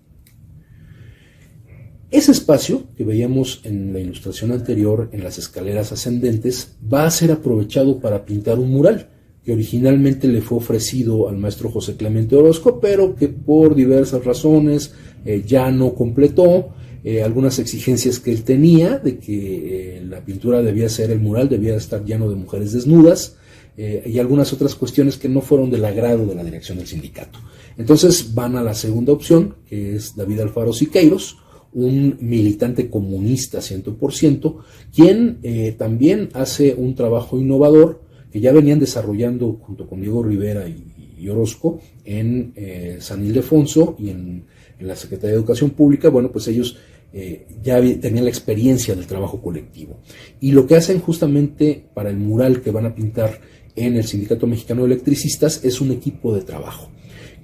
Ese espacio que veíamos en la ilustración anterior, en las escaleras ascendentes, va a ser aprovechado para pintar un mural que originalmente le fue ofrecido al maestro José Clemente Orozco, pero que por diversas razones ya no completó. Algunas exigencias que él tenía de que la pintura debía ser, el mural debía estar lleno de mujeres desnudas, y algunas otras cuestiones que no fueron del agrado de la dirección del sindicato. Entonces van a la segunda opción, que es David Alfaro Siqueiros, un militante comunista 100%, quien también hace un trabajo innovador que ya venían desarrollando junto con Diego Rivera y Orozco en San Ildefonso y en la Secretaría de Educación Pública. Bueno, pues ellos ya tenían la experiencia del trabajo colectivo. Y lo que hacen justamente para el mural que van a pintar en el Sindicato Mexicano de Electricistas es un equipo de trabajo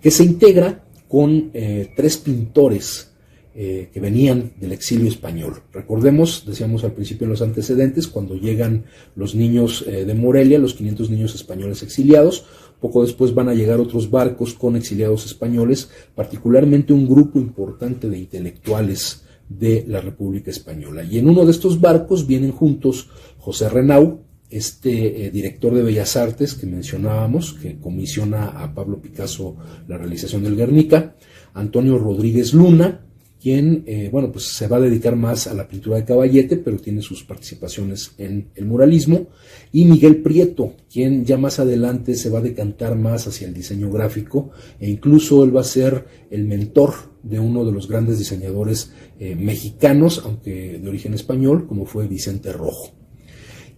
que se integra con tres pintores que venían del exilio español. Recordemos, decíamos al principio en los antecedentes, cuando llegan los niños de Morelia, los 500 niños españoles exiliados. Poco después van a llegar otros barcos con exiliados españoles, particularmente un grupo importante de intelectuales de la República Española. Y en uno de estos barcos vienen juntos José Renau, director de Bellas Artes que mencionábamos, que comisiona a Pablo Picasso la realización del Guernica, Antonio Rodríguez Luna, quien pues se va a dedicar más a la pintura de caballete, pero tiene sus participaciones en el muralismo, y Miguel Prieto, quien ya más adelante se va a decantar más hacia el diseño gráfico, e incluso él va a ser el mentor de uno de los grandes diseñadores mexicanos, aunque de origen español, como fue Vicente Rojo.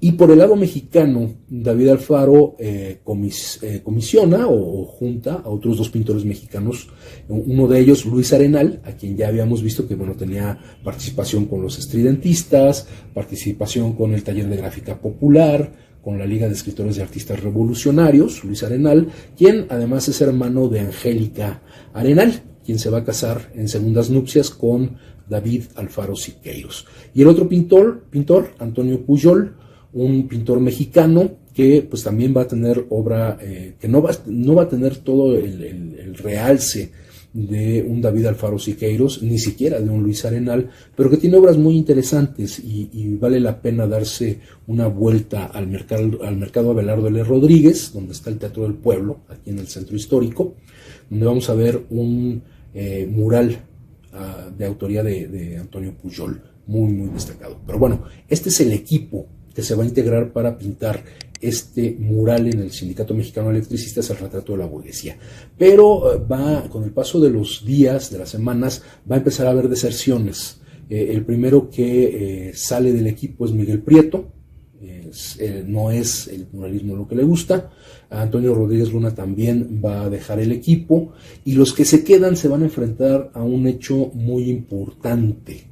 Y por el lado mexicano, David Alfaro comisiona o junta a otros dos pintores mexicanos, uno de ellos Luis Arenal, a quien ya habíamos visto que tenía participación con los estridentistas, participación con el Taller de Gráfica Popular, con la Liga de Escritores y Artistas Revolucionarios, Luis Arenal, quien además es hermano de Angélica Arenal, quien se va a casar en segundas nupcias con David Alfaro Siqueiros. Y el otro pintor, Antonio Pujol, un pintor mexicano que pues también va a tener obra que no va a tener todo el realce de un David Alfaro Siqueiros, ni siquiera de un Luis Arenal, pero que tiene obras muy interesantes y vale la pena darse una vuelta al mercado Abelardo L. Rodríguez, donde está el Teatro del Pueblo, aquí en el centro histórico, donde vamos a ver un mural de autoría de Antonio Pujol, muy destacado. Pero bueno, este es el equipo que se va a integrar para pintar este mural en el Sindicato Mexicano de Electricistas, el retrato de la burguesía. Pero con el paso de los días, de las semanas, va a empezar a haber deserciones. El primero que sale del equipo es Miguel Prieto. No es el muralismo lo que le gusta. Antonio Rodríguez Luna también va a dejar el equipo, y los que se quedan se van a enfrentar a un hecho muy importante.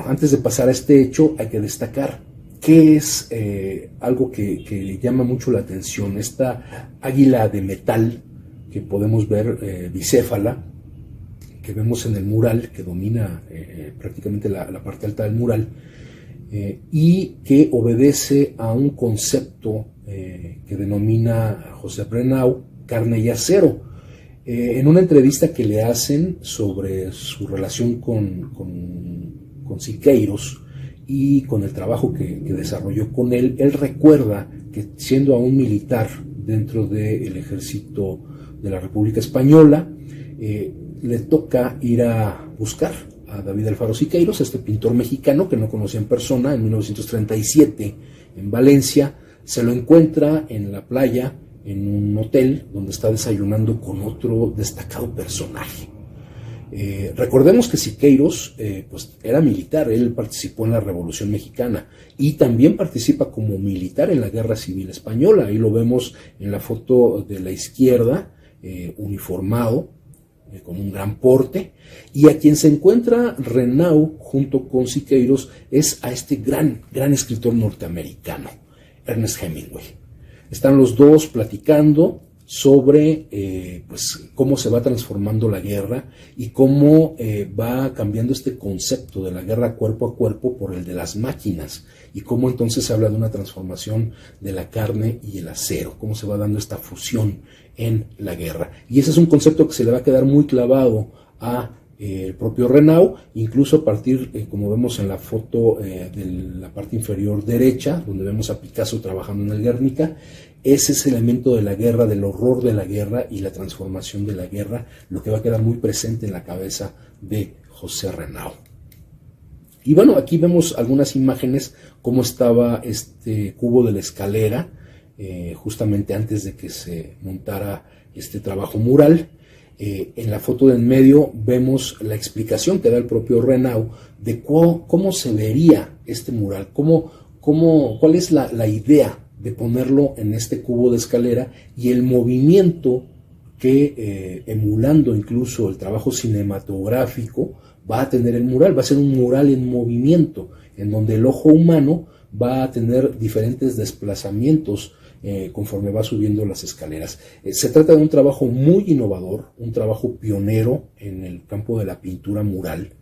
Antes de pasar a este hecho, hay que destacar que es algo que llama mucho la atención. Esta águila de metal que podemos ver, bicéfala, que vemos en el mural, que domina prácticamente la parte alta del mural, y que obedece a un concepto que denomina José Renau carne y acero. En una entrevista que le hacen sobre su relación con Siqueiros y con el trabajo que desarrolló con él recuerda que siendo aún militar dentro del ejército de la República Española, le toca ir a buscar a David Alfaro Siqueiros, este pintor mexicano que no conocía en persona, en 1937 en Valencia. Se lo encuentra en la playa, en un hotel donde está desayunando con otro destacado personaje. Recordemos que Siqueiros pues era militar, él participó en la Revolución Mexicana y también participa como militar en la Guerra Civil Española. Ahí lo vemos en la foto de la izquierda, uniformado, con un gran porte, y a quien se encuentra Renaud junto con Siqueiros es a este gran escritor norteamericano, Ernest Hemingway. Están los dos platicando sobre pues cómo se va transformando la guerra y cómo va cambiando este concepto de la guerra cuerpo a cuerpo por el de las máquinas, y cómo entonces se habla de una transformación de la carne y el acero, cómo se va dando esta fusión en la guerra. Y ese es un concepto que se le va a quedar muy clavado a el propio Renaud, incluso a partir, como vemos en la foto de la parte inferior derecha, donde vemos a Picasso trabajando en el Guernica. Ese es el elemento de la guerra, del horror de la guerra y la transformación de la guerra, lo que va a quedar muy presente en la cabeza de José Renaud. Y bueno, aquí vemos algunas imágenes, cómo estaba este cubo de la escalera, justamente antes de que se montara este trabajo mural. En la foto de en medio vemos la explicación que da el propio Renaud de cómo se vería este mural, cuál es la idea de ponerlo en este cubo de escalera y el movimiento que, emulando incluso el trabajo cinematográfico, va a tener el mural. Va a ser un mural en movimiento, en donde el ojo humano va a tener diferentes desplazamientos conforme va subiendo las escaleras. Se trata de un trabajo muy innovador, un trabajo pionero en el campo de la pintura mural,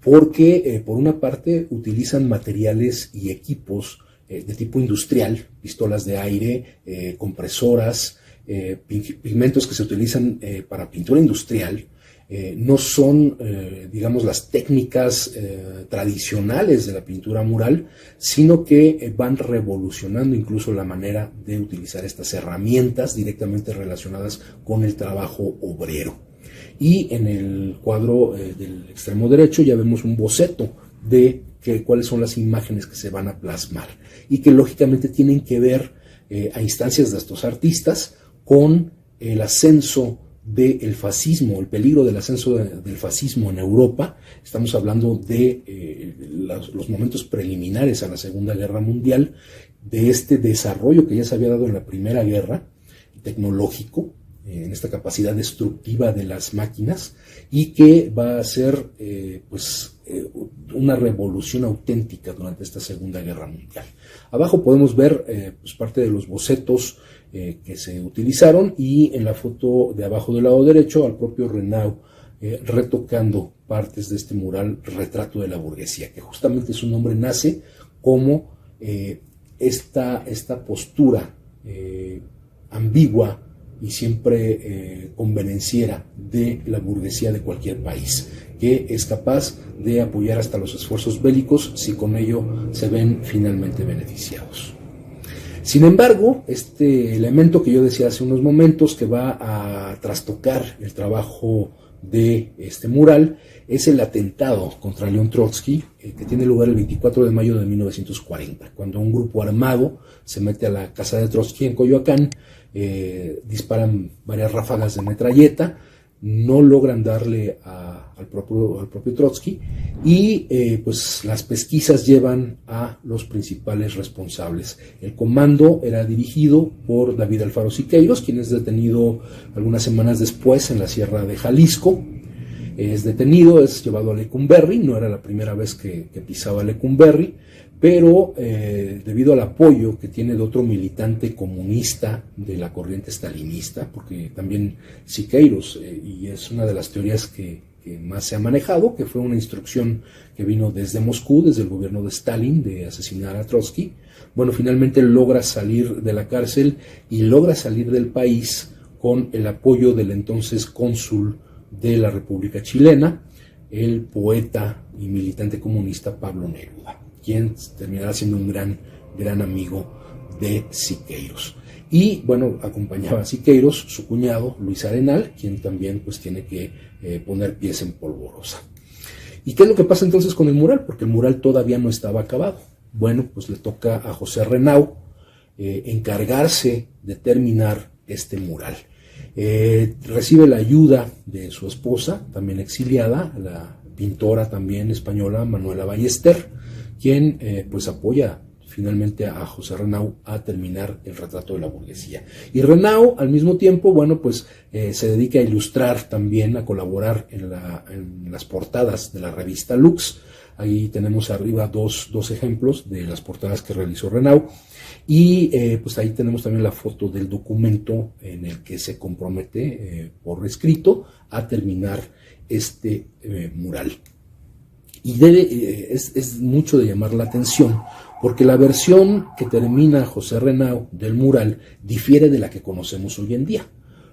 porque por una parte utilizan materiales y equipos de tipo industrial, pistolas de aire, compresoras, pigmentos que se utilizan para pintura industrial. No son, digamos, las técnicas tradicionales de la pintura mural, sino que van revolucionando incluso la manera de utilizar estas herramientas directamente relacionadas con el trabajo obrero. Y en el cuadro del extremo derecho ya vemos un boceto de cuáles son las imágenes que se van a plasmar y que lógicamente tienen que ver a instancias de estos artistas con el ascenso del fascismo, el peligro del ascenso del fascismo en Europa. Estamos hablando de los momentos preliminares a la Segunda Guerra Mundial, de este desarrollo que ya se había dado en la Primera Guerra, tecnológico, en esta capacidad destructiva de las máquinas, y que va a ser una revolución auténtica durante esta Segunda Guerra Mundial. Abajo podemos ver parte de los bocetos que se utilizaron, y en la foto de abajo del lado derecho al propio Renaud retocando partes de este mural Retrato de la Burguesía, que justamente su nombre nace como esta postura ambigua y siempre convenenciera de la burguesía de cualquier país, que es capaz de apoyar hasta los esfuerzos bélicos si con ello se ven finalmente beneficiados. Sin embargo, este elemento que yo decía hace unos momentos, que va a trastocar el trabajo de este mural, es el atentado contra León Trotsky, que tiene lugar el 24 de mayo de 1940, cuando un grupo armado se mete a la casa de Trotsky en Coyoacán, disparan varias ráfagas de metralleta, no logran darle al propio Trotsky, y pues las pesquisas llevan a los principales responsables. El comando era dirigido por David Alfaro Siqueiros, quien es detenido algunas semanas después en la Sierra de Jalisco. Es detenido, es llevado a Lecumberri. No era la primera vez que pisaba Lecumberri, pero debido al apoyo que tiene de otro militante comunista de la corriente stalinista, porque también Siqueiros, y es una de las teorías que más se ha manejado, que fue una instrucción que vino desde Moscú, desde el gobierno de Stalin, de asesinar a Trotsky. Bueno, finalmente logra salir de la cárcel y logra salir del país con el apoyo del entonces cónsul de la República Chilena, el poeta y militante comunista Pablo Neruda, quien terminará siendo un gran amigo de Siqueiros. Y bueno, acompañaba a Siqueiros su cuñado Luis Arenal, quien también pues tiene que poner pies en polvorosa. ¿Y qué es lo que pasa entonces con el mural? Porque el mural todavía no estaba acabado. Bueno, pues le toca a José Renau encargarse de terminar este mural. Recibe la ayuda de su esposa, también exiliada, la pintora también española Manuela Ballester, quien pues apoya finalmente a José Renau a terminar el retrato de la burguesía. Y Renau, al mismo tiempo, bueno, pues se dedica a ilustrar también, a colaborar en las portadas de la revista Lux. Ahí tenemos arriba dos ejemplos de las portadas que realizó Renau. Y pues ahí tenemos también la foto del documento en el que se compromete por escrito a terminar este mural. Y es mucho de llamar la atención, porque la versión que termina José Renau del mural difiere de la que conocemos hoy en día.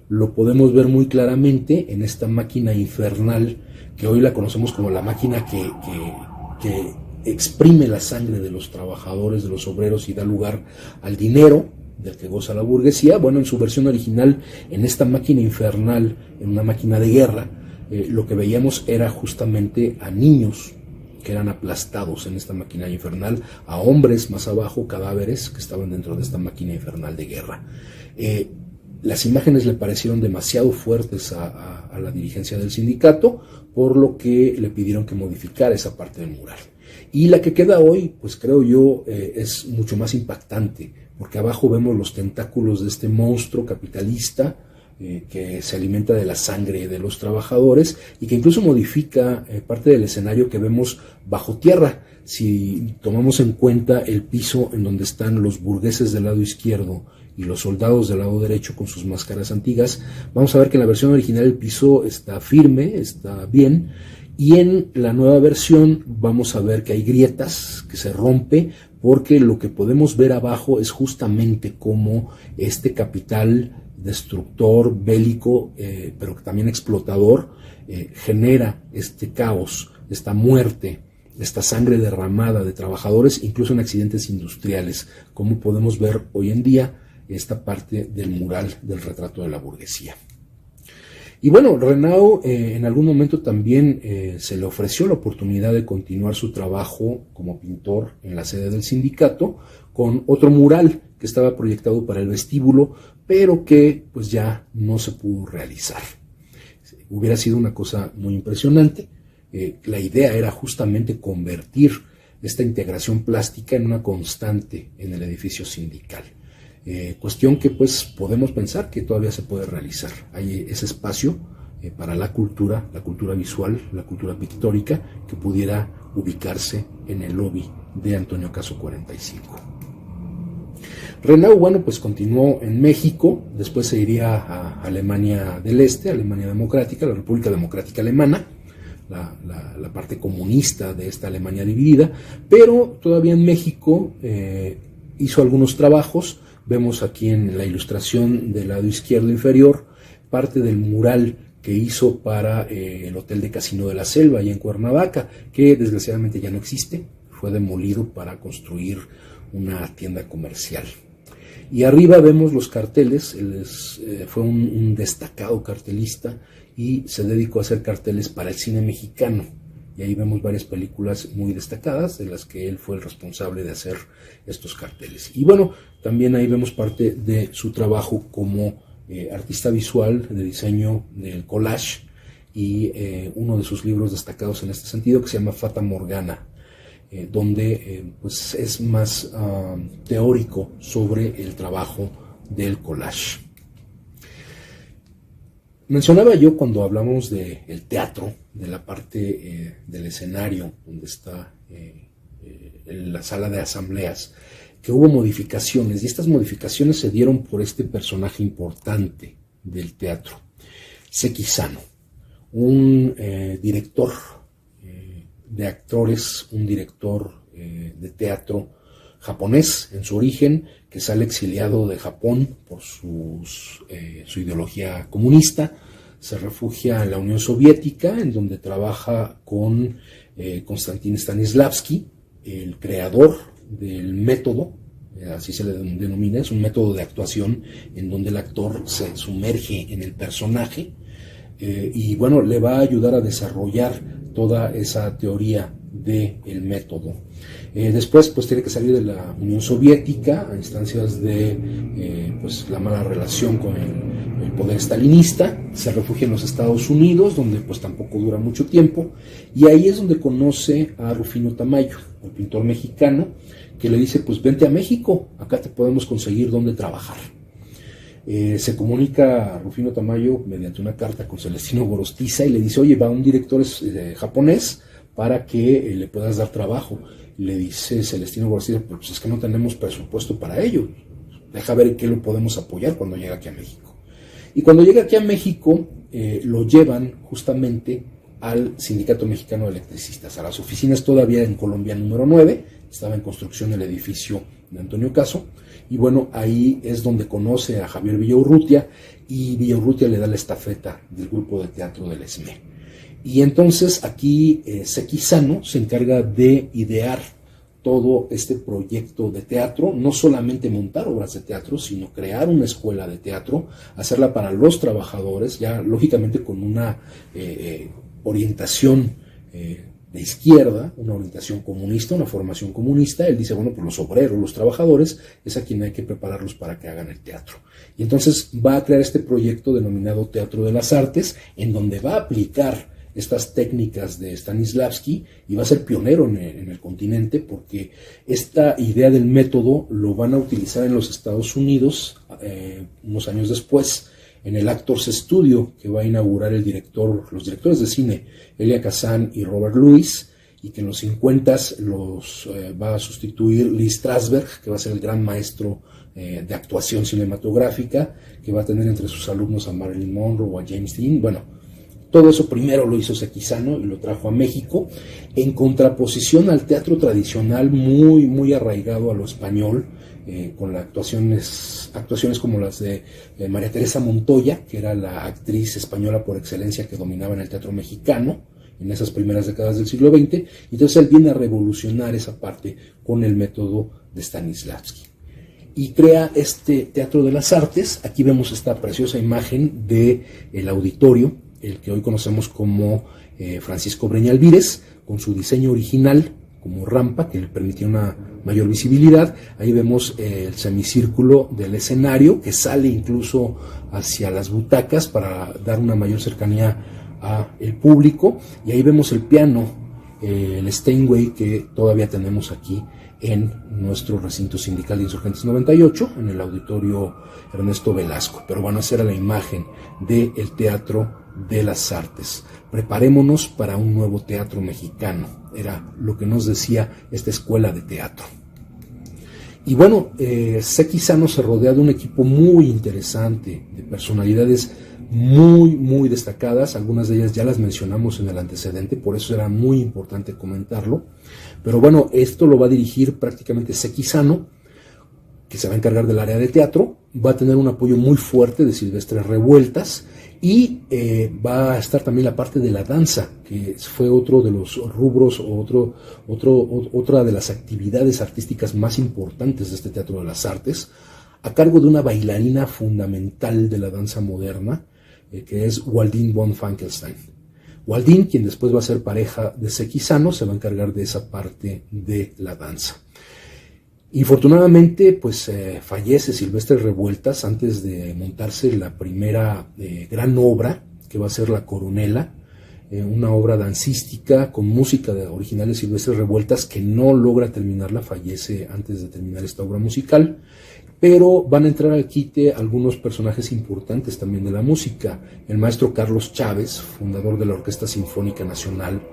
Lo podemos ver muy claramente en esta máquina infernal, que hoy la conocemos como la máquina que exprime la sangre de los trabajadores, de los obreros, y da lugar al dinero del que goza la burguesía. Bueno, en su versión original, en esta máquina infernal, en una máquina de guerra, lo que veíamos era justamente a niños que eran aplastados en esta máquina infernal, a hombres más abajo, cadáveres que estaban dentro de esta máquina infernal de guerra. Las imágenes le parecieron demasiado fuertes a la dirigencia del sindicato, por lo que le pidieron que modificara esa parte del mural. Y la que queda hoy, pues creo yo, es mucho más impactante, porque abajo vemos los tentáculos de este monstruo capitalista que se alimenta de la sangre de los trabajadores y que incluso modifica parte del escenario que vemos bajo tierra. Si tomamos en cuenta el piso en donde están los burgueses del lado izquierdo y los soldados del lado derecho con sus máscaras antiguas, vamos a ver que en la versión original el piso está firme, está bien, y en la nueva versión vamos a ver que hay grietas, que se rompe, porque lo que podemos ver abajo es justamente cómo este capital destructor, bélico, pero también explotador, genera este caos, esta muerte, esta sangre derramada de trabajadores, incluso en accidentes industriales, como podemos ver hoy en día esta parte del mural del retrato de la burguesía. Y bueno, Renau en algún momento también se le ofreció la oportunidad de continuar su trabajo como pintor en la sede del sindicato con otro mural que estaba proyectado para el vestíbulo, pero que pues ya no se pudo realizar. Hubiera sido una cosa muy impresionante. La idea era justamente convertir esta integración plástica en una constante en el edificio sindical. Cuestión que pues podemos pensar que todavía se puede realizar. Hay ese espacio para la cultura visual, la cultura pictórica, que pudiera ubicarse en el lobby de Antonio Caso 45. Renau, bueno, pues continuó en México, después se iría a Alemania del Este, Alemania Democrática, la República Democrática Alemana, la parte comunista de esta Alemania dividida, pero todavía en México hizo algunos trabajos. Vemos aquí en la ilustración del lado izquierdo inferior parte del mural que hizo para el Hotel de Casino de la Selva, allá en Cuernavaca, que desgraciadamente ya no existe, fue demolido para construir una tienda comercial. Y arriba vemos los carteles. Fue un destacado cartelista y se dedicó a hacer carteles para el cine mexicano. Y ahí vemos varias películas muy destacadas de las que él fue el responsable de hacer estos carteles. Y bueno, también ahí vemos parte de su trabajo como artista visual de diseño del collage y uno de sus libros destacados en este sentido que se llama Fata Morgana, donde pues es más teórico sobre el trabajo del collage. Mencionaba yo cuando hablamos del teatro, de la parte del escenario donde está la sala de asambleas, que hubo modificaciones, y estas modificaciones se dieron por este personaje importante del teatro, Sekizano, un director de actores, un director de teatro japonés en su origen, que sale exiliado de Japón por su ideología comunista, se refugia en la Unión Soviética, en donde trabaja con Konstantin Stanislavski, el creador del método, así se le denomina, es un método de actuación en donde el actor se sumerge en el personaje y bueno, le va a ayudar a desarrollar toda esa teoría del método. Después pues tiene que salir de la Unión Soviética a instancias de pues la mala relación con el poder stalinista, se refugia en los Estados Unidos, donde pues tampoco dura mucho tiempo, y ahí es donde conoce a Rufino Tamayo, el pintor mexicano, que le dice, pues vente a México, acá te podemos conseguir donde trabajar. Se comunica a Rufino Tamayo mediante una carta con Celestino Gorostiza y le dice, oye, va un director japonés para que le puedas dar trabajo. Le dice Celestino Gorostiza, pues es que no tenemos presupuesto para ello, deja ver qué lo podemos apoyar cuando llega aquí a México. Y cuando llega aquí a México, lo llevan justamente al Sindicato Mexicano de Electricistas, a las oficinas todavía en Colombia número 9, estaba en construcción el edificio de Antonio Caso, y bueno, ahí es donde conoce a Javier Villaurrutia, y Villaurrutia le da la estafeta del grupo de teatro del ESME. Y entonces aquí Seki Sano se encarga de idear todo este proyecto de teatro, no solamente montar obras de teatro, sino crear una escuela de teatro, hacerla para los trabajadores, ya lógicamente con una orientación de izquierda, una orientación comunista, una formación comunista. Él dice, bueno, pues los obreros, los trabajadores, es a quien hay que prepararlos para que hagan el teatro. Y entonces va a crear este proyecto denominado Teatro de las Artes, en donde va a aplicar estas técnicas de Stanislavski y va a ser pionero en el continente, porque esta idea del método lo van a utilizar en los Estados Unidos unos años después, en el Actors Studio que va a inaugurar los directores de cine Elia Kazan y Robert Lewis, y que en los 50 los va a sustituir Lee Strasberg, que va a ser el gran maestro de actuación cinematográfica, que va a tener entre sus alumnos a Marilyn Monroe o a James Dean. Bueno, todo eso primero lo hizo Seki Sano y lo trajo a México, en contraposición al teatro tradicional muy, muy arraigado a lo español, con las actuaciones como las de María Teresa Montoya, que era la actriz española por excelencia que dominaba en el teatro mexicano en esas primeras décadas del siglo XX. Y entonces él viene a revolucionar esa parte con el método de Stanislavski y crea este Teatro de las Artes. Aquí vemos esta preciosa imagen del auditorio, el que hoy conocemos como Francisco Breña Alvírez, con su diseño original como rampa que le permitía una mayor visibilidad. Ahí vemos el semicírculo del escenario, que sale incluso hacia las butacas para dar una mayor cercanía al público, y ahí vemos el piano, el Steinway, que todavía tenemos aquí en nuestro recinto sindical de Insurgentes 98, en el auditorio Ernesto Velasco. Pero van a ser a la imagen del Teatro de las Artes. Preparémonos para un nuevo teatro mexicano, era lo que nos decía esta escuela de teatro. Y bueno, Seki Sano se rodea de un equipo muy interesante, de personalidades muy, muy destacadas. Algunas de ellas ya las mencionamos en el antecedente, por eso era muy importante comentarlo. Pero bueno, esto lo va a dirigir prácticamente Seki Sano, que se va a encargar del área de teatro. Va a tener un apoyo muy fuerte de Silvestre Revueltas, y va a estar también la parte de la danza, que fue otro de los rubros, otra de las actividades artísticas más importantes de este Teatro de las Artes, a cargo de una bailarina fundamental de la danza moderna, que es Waldine von Frankenstein. Waldine, quien después va a ser pareja de Seki Sano, se va a encargar de esa parte de la danza. Infortunadamente, pues fallece Silvestre Revueltas antes de montarse la primera gran obra, que va a ser La Coronela, una obra dancística con música original de Silvestre Revueltas, que no logra terminarla, fallece antes de terminar esta obra musical. Pero van a entrar al quite algunos personajes importantes también de la música: el maestro Carlos Chávez, fundador de la Orquesta Sinfónica Nacional.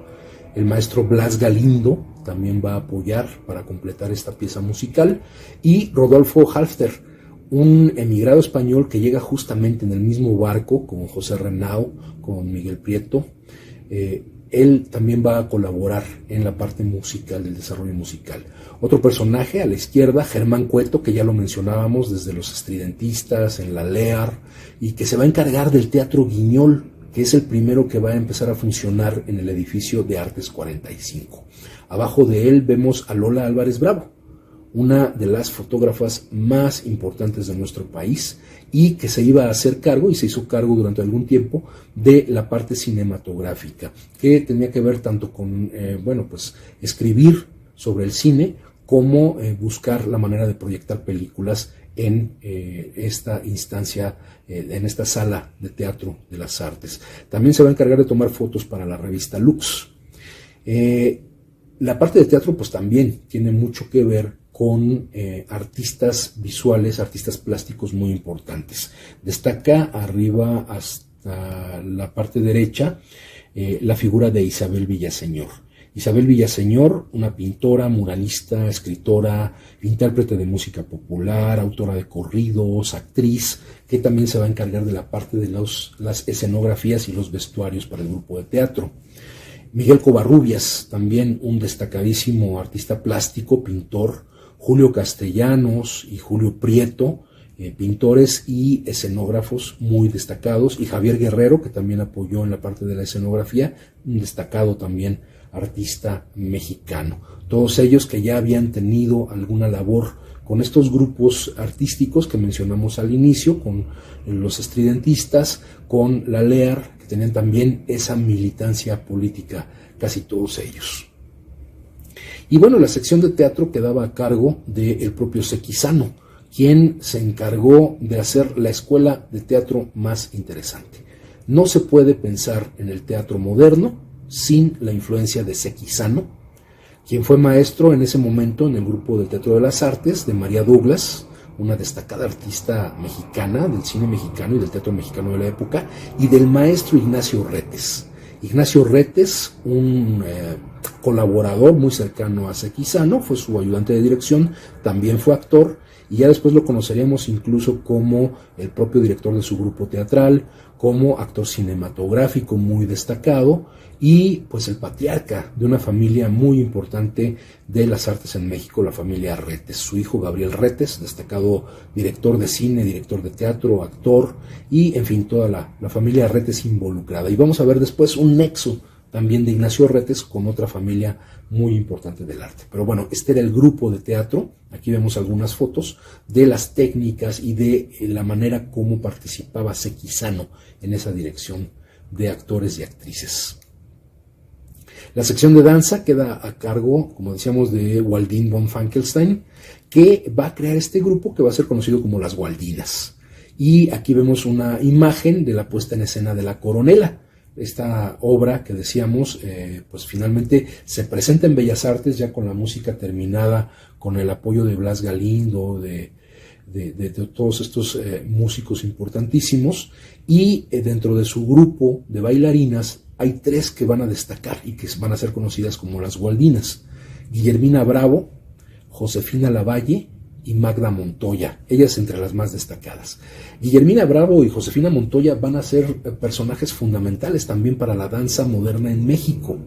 El maestro Blas Galindo también va a apoyar para completar esta pieza musical, y Rodolfo Halfter, un emigrado español que llega justamente en el mismo barco con José Renau, con Miguel Prieto, él también va a colaborar en la parte musical, del desarrollo musical. Otro personaje a la izquierda, Germán Cueto, que ya lo mencionábamos desde Los Estridentistas, en la LEAR, y que se va a encargar del Teatro Guiñol, que es el primero que va a empezar a funcionar en el edificio de Artes 45. Abajo de él vemos a Lola Álvarez Bravo, una de las fotógrafas más importantes de nuestro país y que se iba a hacer cargo y se hizo cargo durante algún tiempo de la parte cinematográfica, que tenía que ver tanto con escribir sobre el cine como buscar la manera de proyectar películas en esta instancia, en esta sala de teatro de las artes. También se va a encargar de tomar fotos para la revista Lux. La parte de teatro pues también tiene mucho que ver con artistas visuales, artistas plásticos muy importantes. Destaca arriba hasta la parte derecha la figura de Isabel Villaseñor. Isabel Villaseñor, una pintora, muralista, escritora, intérprete de música popular, autora de corridos, actriz, que también se va a encargar de la parte de las escenografías y los vestuarios para el grupo de teatro. Miguel Covarrubias, también un destacadísimo artista plástico, pintor. Julio Castellanos y Julio Prieto, pintores y escenógrafos muy destacados, y Javier Guerrero, que también apoyó en la parte de la escenografía, un destacado también artista mexicano. Todos ellos que ya habían tenido alguna labor con estos grupos artísticos que mencionamos al inicio, con los estridentistas, con la LEAR, que tenían también esa militancia política, casi todos ellos. Y bueno, la sección de teatro quedaba a cargo del propio Sequizano, quien se encargó de hacer la escuela de teatro más interesante. No se puede pensar en el teatro moderno sin la influencia de Sequizano, quien fue maestro en ese momento en el grupo del Teatro de las Artes de María Douglas, una destacada artista mexicana del cine mexicano y del teatro mexicano de la época, y del maestro Ignacio Retes. Ignacio Retes, un colaborador muy cercano a Sequizano, fue su ayudante de dirección, también fue actor, y ya después lo conoceríamos incluso como el propio director de su grupo teatral, como actor cinematográfico muy destacado, y pues el patriarca de una familia muy importante de las artes en México, la familia Retes. Su hijo Gabriel Retes, destacado director de cine, director de teatro, actor, y en fin, toda la familia Retes involucrada. Y vamos a ver después un nexo también de Ignacio Retes con otra familia muy importante del arte. Pero bueno, este era el grupo de teatro. Aquí vemos algunas fotos de las técnicas y de la manera como participaba Sequizano en esa dirección de actores y actrices. La sección de danza queda a cargo, como decíamos, de Waldín von Falkenstein, que va a crear este grupo que va a ser conocido como las Waldinas. Y aquí vemos una imagen de la puesta en escena de La Coronela. Esta obra que decíamos, pues finalmente se presenta en Bellas Artes ya con la música terminada, con el apoyo de Blas Galindo, de todos estos músicos importantísimos, y dentro de su grupo de bailarinas hay 3 que van a destacar y que van a ser conocidas como las Waldinas: Guillermina Bravo, Josefina Lavalle y Magda Montoya, ellas entre las más destacadas. Guillermina Bravo y Josefina Montoya van a ser personajes fundamentales también para la danza moderna en México,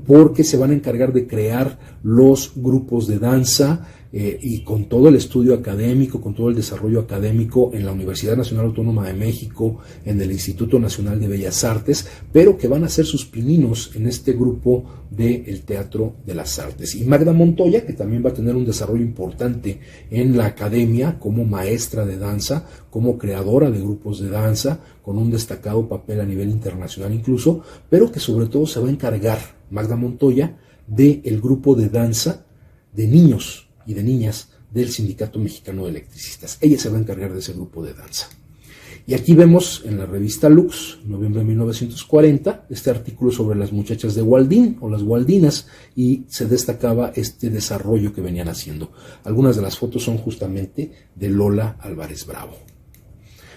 porque se van a encargar de crear los grupos de danza y con todo el estudio académico, con todo el desarrollo académico en la Universidad Nacional Autónoma de México, en el Instituto Nacional de Bellas Artes, pero que van a ser sus pininos en este grupo del Teatro de las Artes. Y Magda Montoya, que también va a tener un desarrollo importante en la academia como maestra de danza, como creadora de grupos de danza, con un destacado papel a nivel internacional incluso, pero que sobre todo se va a encargar, Magda Montoya, del grupo de danza de niños y de niñas del Sindicato Mexicano de Electricistas. Ella se va a encargar de ese grupo de danza. Y aquí vemos en la revista Lux, noviembre de 1940, este artículo sobre las muchachas de Waldín o las Waldinas, y se destacaba este desarrollo que venían haciendo. Algunas de las fotos son justamente de Lola Álvarez Bravo.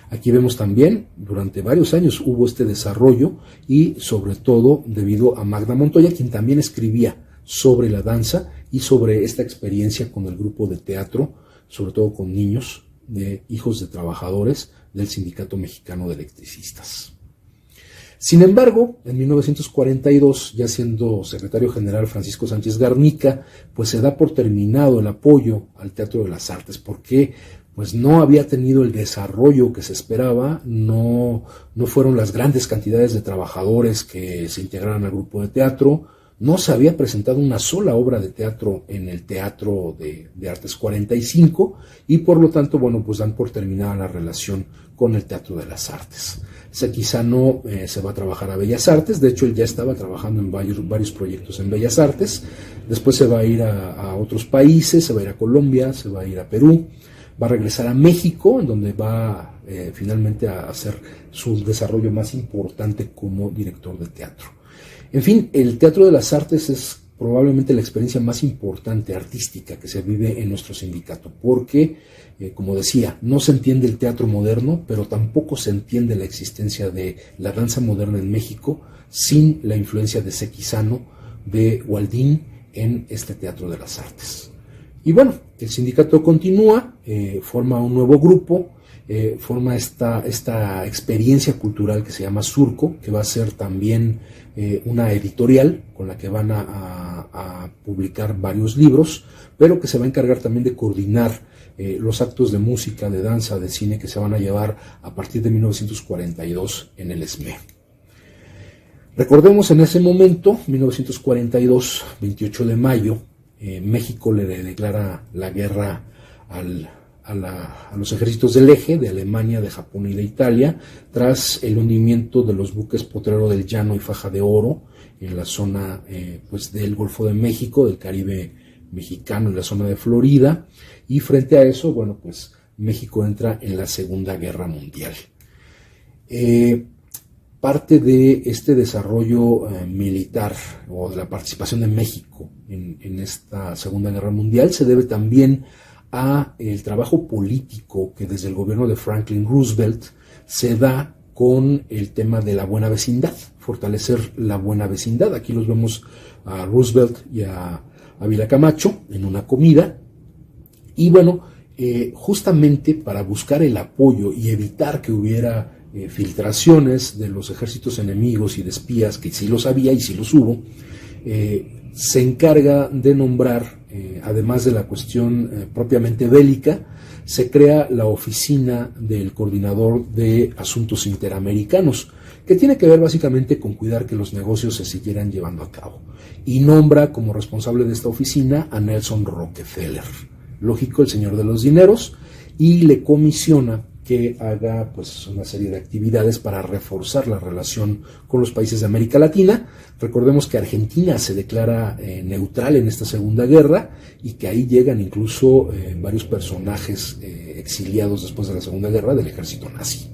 Aquí vemos también, durante varios años hubo este desarrollo, y sobre todo debido a Magda Montoya, quien también escribía sobre la danza y sobre esta experiencia con el grupo de teatro, sobre todo con niños, de hijos de trabajadores del Sindicato Mexicano de Electricistas. Sin embargo, en 1942, ya siendo secretario general Francisco Sánchez Garnica, pues se da por terminado el apoyo al Teatro de las Artes, porque pues no había tenido el desarrollo que se esperaba, no fueron las grandes cantidades de trabajadores que se integraron al grupo de teatro, no se había presentado una sola obra de teatro en el Teatro de Artes 45 y por lo tanto, bueno, pues dan por terminada la relación con el Teatro de las Artes. Sequizano se va a trabajar a Bellas Artes, de hecho él ya estaba trabajando en varios proyectos en Bellas Artes, después se va a ir a otros países, se va a ir a Colombia, se va a ir a Perú, va a regresar a México, en donde va finalmente a hacer su desarrollo más importante como director de teatro. En fin, el Teatro de las Artes es probablemente la experiencia más importante artística que se vive en nuestro sindicato, porque, como decía, no se entiende el teatro moderno, pero tampoco se entiende la existencia de la danza moderna en México sin la influencia de Sequizano, de Waldín en este Teatro de las Artes. Y bueno, el sindicato continúa, forma un nuevo grupo, forma esta experiencia cultural que se llama Surco, que va a ser también una editorial con la que van a publicar varios libros, pero que se va a encargar también de coordinar los actos de música, de danza, de cine que se van a llevar a partir de 1942 en el SME. Recordemos en ese momento, 1942, 28 de mayo, México le declara la guerra a los ejércitos del eje, de Alemania, de Japón y de Italia, tras el hundimiento de los buques Potrero del Llano y Faja de Oro en la zona pues del Golfo de México, del Caribe mexicano, en la zona de Florida, y frente a eso, bueno, pues México entra en la Segunda Guerra Mundial. Parte de este desarrollo militar o de la participación de México en esta Segunda Guerra Mundial se debe también a el trabajo político que desde el gobierno de Franklin Roosevelt se da con el tema de la buena vecindad, fortalecer la buena vecindad. Aquí los vemos a Roosevelt y a Ávila Camacho en una comida y bueno, justamente para buscar el apoyo y evitar que hubiera filtraciones de los ejércitos enemigos y de espías, que sí los había y sí los hubo, se encarga de nombrar, además de la cuestión propiamente bélica, se crea la oficina del coordinador de asuntos interamericanos, que tiene que ver básicamente con cuidar que los negocios se siguieran llevando a cabo. Y nombra como responsable de esta oficina a Nelson Rockefeller, lógico, el señor de los dineros, y le comisiona que haga pues una serie de actividades para reforzar la relación con los países de América Latina. Recordemos que Argentina se declara neutral en esta Segunda Guerra y que ahí llegan incluso varios personajes exiliados después de la Segunda Guerra del ejército nazi.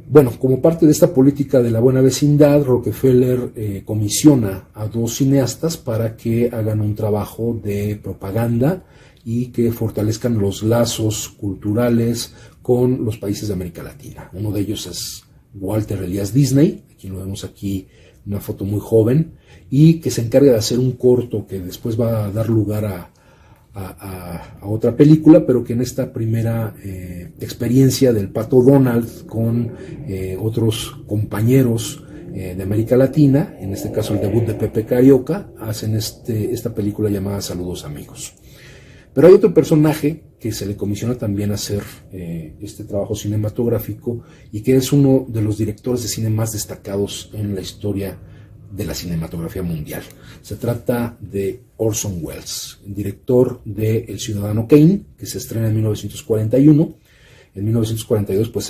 Bueno, como parte de esta política de la buena vecindad, Rockefeller comisiona a dos cineastas para que hagan un trabajo de propaganda y que fortalezcan los lazos culturales con los países de América Latina. Uno de ellos es Walter Elias Disney, aquí lo vemos aquí, una foto muy joven, y que se encarga de hacer un corto que después va a dar lugar a otra película, pero que en esta primera experiencia del Pato Donald con otros compañeros de América Latina, en este caso el debut de Pepe Carioca, hacen esta película llamada Saludos Amigos. Pero hay otro personaje que se le comisiona también hacer este trabajo cinematográfico y que es uno de los directores de cine más destacados en la historia de la cinematografía mundial. Se trata de Orson Welles, director de El Ciudadano Kane, que se estrena en 1941. En 1942 pues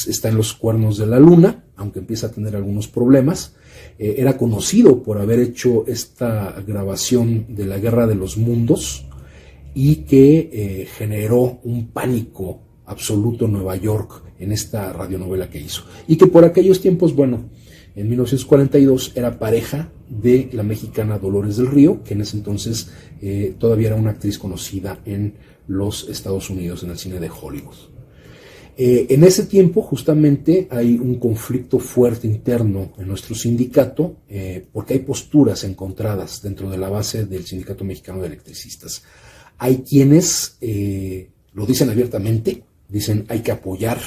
está en los cuernos de la luna, aunque empieza a tener algunos problemas. Era conocido por haber hecho esta grabación de La Guerra de los Mundos, y que generó un pánico absoluto en Nueva York en esta radionovela que hizo. Y que por aquellos tiempos, bueno, en 1942 era pareja de la mexicana Dolores del Río, que en ese entonces todavía era una actriz conocida en los Estados Unidos, en el cine de Hollywood. En ese tiempo justamente hay un conflicto fuerte interno en nuestro sindicato, porque hay posturas encontradas dentro de la base del Sindicato Mexicano de Electricistas. Hay quienes lo dicen abiertamente, dicen hay que apoyar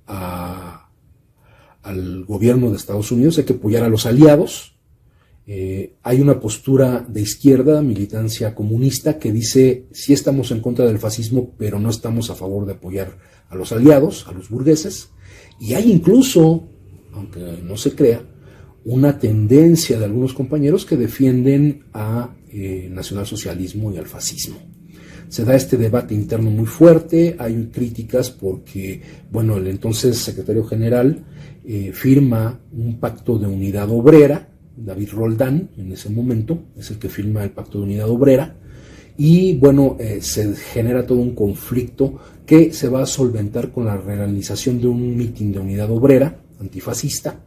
a al gobierno de Estados Unidos, hay que apoyar a los aliados. Hay una postura de izquierda, militancia comunista, que dice sí estamos en contra del fascismo, pero no estamos a favor de apoyar a los aliados, a los burgueses. Y hay incluso, aunque no se crea, una tendencia de algunos compañeros que defienden a nacionalsocialismo y al fascismo. Se da este debate interno muy fuerte, hay críticas porque, bueno, el entonces secretario general firma un pacto de unidad obrera, David Roldán, en ese momento, es el que firma el pacto de unidad obrera, y bueno, se genera todo un conflicto que se va a solventar con la realización de un mitin de unidad obrera antifascista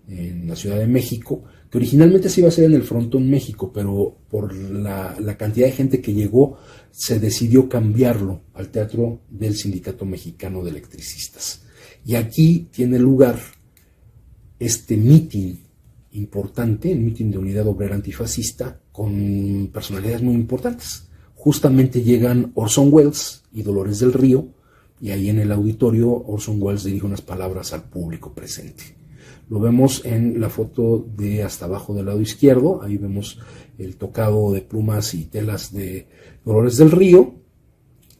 en la Ciudad de México, que originalmente se iba a hacer en el Frontón México, pero por la cantidad de gente que llegó, se decidió cambiarlo al Teatro del Sindicato Mexicano de Electricistas. Y aquí tiene lugar este mitin importante, el mitin de unidad obrera antifascista, con personalidades muy importantes. Justamente llegan Orson Welles y Dolores del Río, y ahí en el auditorio Orson Welles dirige unas palabras al público presente. Lo vemos en la foto de hasta abajo del lado izquierdo, ahí vemos el tocado de plumas y telas de Dolores del Río,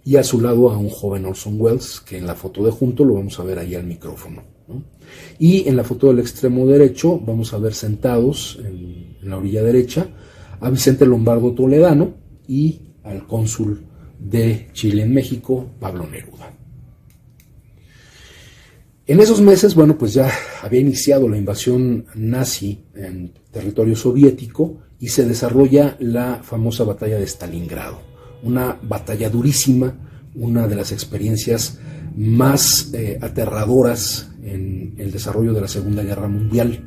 y a su lado a un joven Orson Welles, que en la foto de junto lo vamos a ver ahí al micrófono, ¿no? Y en la foto del extremo derecho vamos a ver sentados en la orilla derecha a Vicente Lombardo Toledano y al cónsul de Chile en México, Pablo Neruda. En esos meses, bueno, pues ya había iniciado la invasión nazi en territorio soviético y se desarrolla la famosa batalla de Stalingrado, una batalla durísima, una de las experiencias más aterradoras en el desarrollo de la Segunda Guerra Mundial.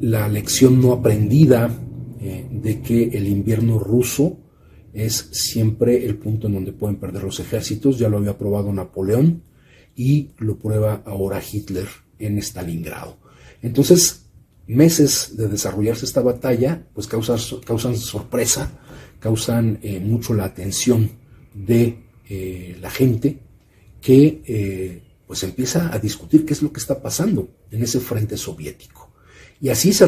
La lección no aprendida de que el invierno ruso es siempre el punto en donde pueden perder los ejércitos, ya lo había probado Napoleón, y lo prueba ahora Hitler en Stalingrado. Entonces, meses de desarrollarse esta batalla, pues causan sorpresa, causan mucho la atención de la gente que pues empieza a discutir qué es lo que está pasando en ese frente soviético. Y así se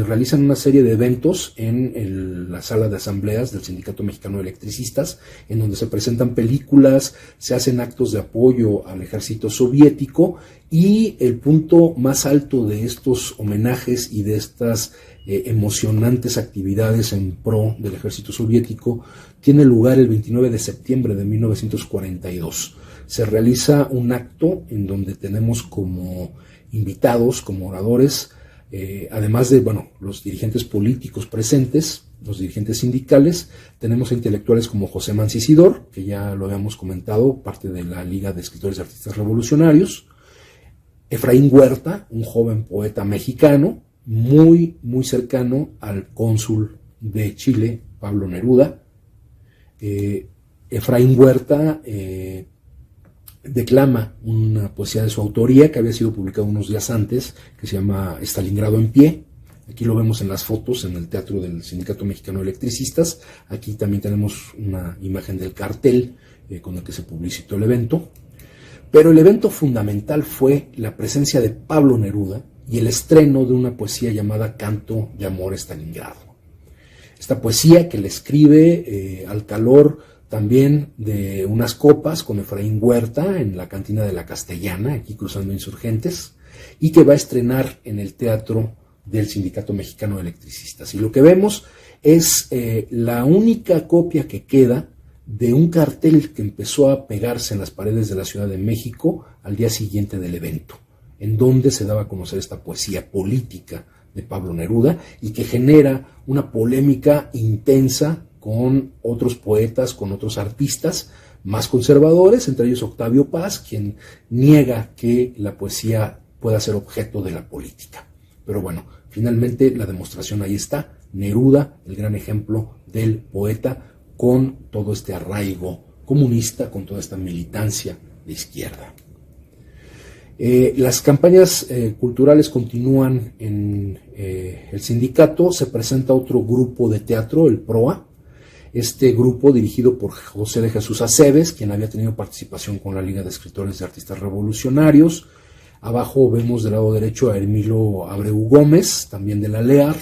realizan una serie de eventos en la sala de asambleas del Sindicato Mexicano de Electricistas, en donde se presentan películas, se hacen actos de apoyo al ejército soviético, y el punto más alto de estos homenajes y de estas emocionantes actividades en pro del ejército soviético tiene lugar el 29 de septiembre de 1942. Se realiza un acto en donde tenemos como invitados, como oradores, además de los dirigentes políticos presentes, los dirigentes sindicales, tenemos a intelectuales como José Mancisidor, que ya lo habíamos comentado, parte de la Liga de Escritores y Artistas Revolucionarios, Efraín Huerta, un joven poeta mexicano, muy cercano al cónsul de Chile, Pablo Neruda. Efraín Huerta declama una poesía de su autoría que había sido publicada unos días antes, que se llama Stalingrado en pie. Aquí lo vemos en las fotos en el Teatro del Sindicato Mexicano de Electricistas. Aquí también tenemos una imagen del cartel con el que se publicitó el evento. Pero el evento fundamental fue la presencia de Pablo Neruda y el estreno de una poesía llamada Canto de Amor a Stalingrado. Esta poesía que le escribe al calor también de unas copas con Efraín Huerta en la cantina de la Castellana, aquí cruzando Insurgentes, y que va a estrenar en el Teatro del Sindicato Mexicano de Electricistas. Y lo que vemos es la única copia que queda de un cartel que empezó a pegarse en las paredes de la Ciudad de México al día siguiente del evento, en donde se daba a conocer esta poesía política de Pablo Neruda y que genera una polémica intensa con otros poetas, con otros artistas más conservadores, entre ellos Octavio Paz, quien niega que la poesía pueda ser objeto de la política. Pero bueno, finalmente la demostración ahí está. Neruda, el gran ejemplo del poeta, con todo este arraigo comunista, con toda esta militancia de izquierda. Las campañas culturales continúan en el sindicato. Se presenta otro grupo de teatro, el PROA. Este grupo, dirigido por José de Jesús Aceves, quien había tenido participación con la Liga de Escritores y Artistas Revolucionarios. Abajo vemos del lado derecho a Hermilo Abreu Gómez, también de la LEAR,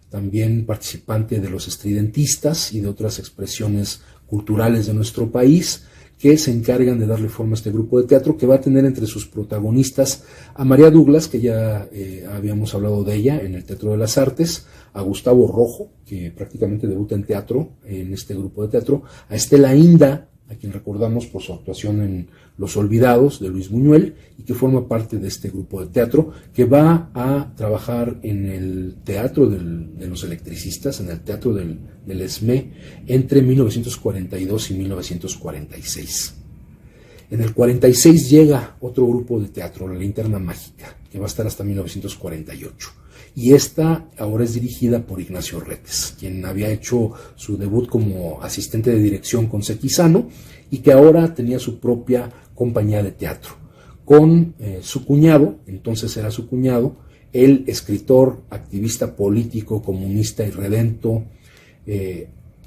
también participante de los estridentistas y de otras expresiones culturales de nuestro país, que se encargan de darle forma a este grupo de teatro, que va a tener entre sus protagonistas a María Douglas, que ya habíamos hablado de ella en el Teatro de las Artes, a Gustavo Rojo, que prácticamente debuta en teatro, en este grupo de teatro, a Estela Inda, a quien recordamos por su actuación en Los Olvidados, de Luis Buñuel, y que forma parte de este grupo de teatro, que va a trabajar en el Teatro de los Electricistas, en el Teatro del ESME, entre 1942 y 1946. En el 46 llega otro grupo de teatro, La Linterna Mágica, que va a estar hasta 1948. Y esta ahora es dirigida por Ignacio Retes, quien había hecho su debut como asistente de dirección con Sequizano y que ahora tenía su propia compañía de teatro, con su cuñado, entonces era su cuñado, el escritor, activista político, comunista y redento,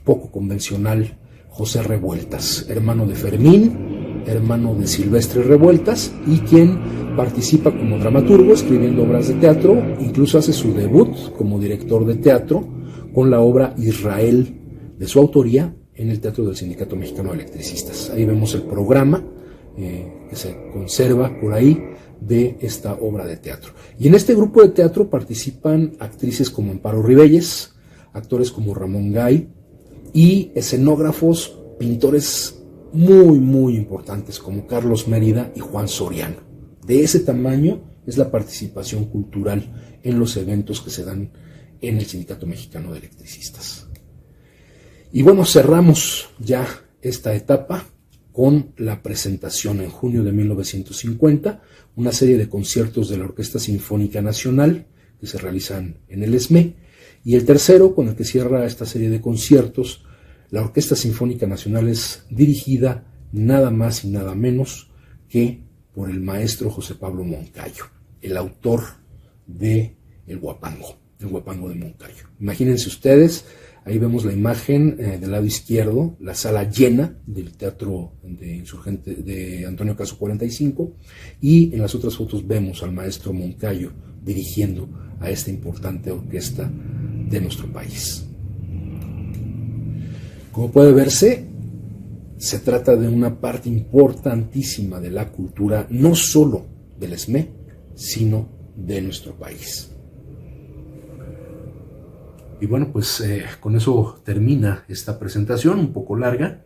poco convencional, José Revueltas, hermano de Fermín, hermano de Silvestre Revueltas, y quien participa como dramaturgo escribiendo obras de teatro, incluso hace su debut como director de teatro con la obra Israel de su autoría en el Teatro del Sindicato Mexicano de Electricistas. Ahí vemos el programa que se conserva por ahí de esta obra de teatro. Y en este grupo de teatro participan actrices como Amparo Ribelles, actores como Ramón Gay y escenógrafos, pintores muy importantes como Carlos Mérida y Juan Soriano. De ese tamaño es la participación cultural en los eventos que se dan en el Sindicato Mexicano de Electricistas. Y bueno, cerramos ya esta etapa con la presentación en junio de 1950, una serie de conciertos de la Orquesta Sinfónica Nacional que se realizan en el ESME, y el tercero, con el que cierra esta serie de conciertos, la Orquesta Sinfónica Nacional es dirigida nada más y nada menos que por el maestro José Pablo Moncayo, el autor de El Huapango de Moncayo. Imagínense ustedes, ahí vemos la imagen del lado izquierdo, la sala llena del Teatro de Antonio Caso 45, y en las otras fotos vemos al maestro Moncayo dirigiendo a esta importante orquesta de nuestro país. Como puede verse, se trata de una parte importantísima de la cultura, no solo del ESME, sino de nuestro país. Y bueno, pues con eso termina esta presentación, un poco larga,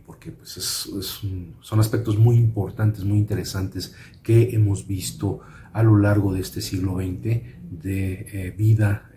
porque pues son aspectos muy importantes, muy interesantes que hemos visto a lo largo de este siglo XX de vida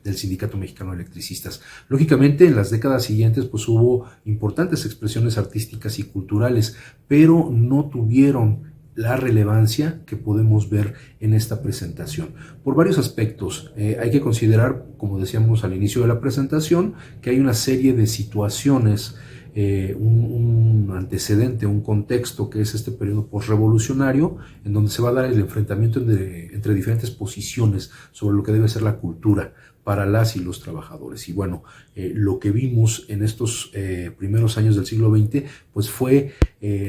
del Sindicato Mexicano de Electricistas. Lógicamente, en las décadas siguientes pues hubo importantes expresiones artísticas y culturales, pero no tuvieron la relevancia que podemos ver en esta presentación. Por varios aspectos, hay que considerar, como decíamos al inicio de la presentación, que hay una serie de situaciones, un antecedente, un contexto que es este periodo posrevolucionario, en donde se va a dar el enfrentamiento entre diferentes posiciones sobre lo que debe ser la cultura para las y los trabajadores. Y bueno, lo que vimos en estos primeros años del siglo XX, pues fue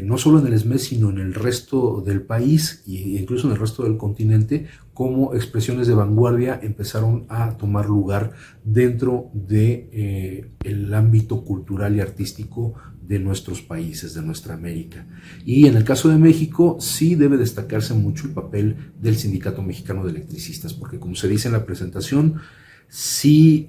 no solo en el ESME, sino en el resto del país e incluso en el resto del continente, cómo expresiones de vanguardia empezaron a tomar lugar dentro de el ámbito cultural y artístico de nuestros países, de nuestra América. Y en el caso de México sí debe destacarse mucho el papel del Sindicato Mexicano de Electricistas, porque como se dice en la presentación, si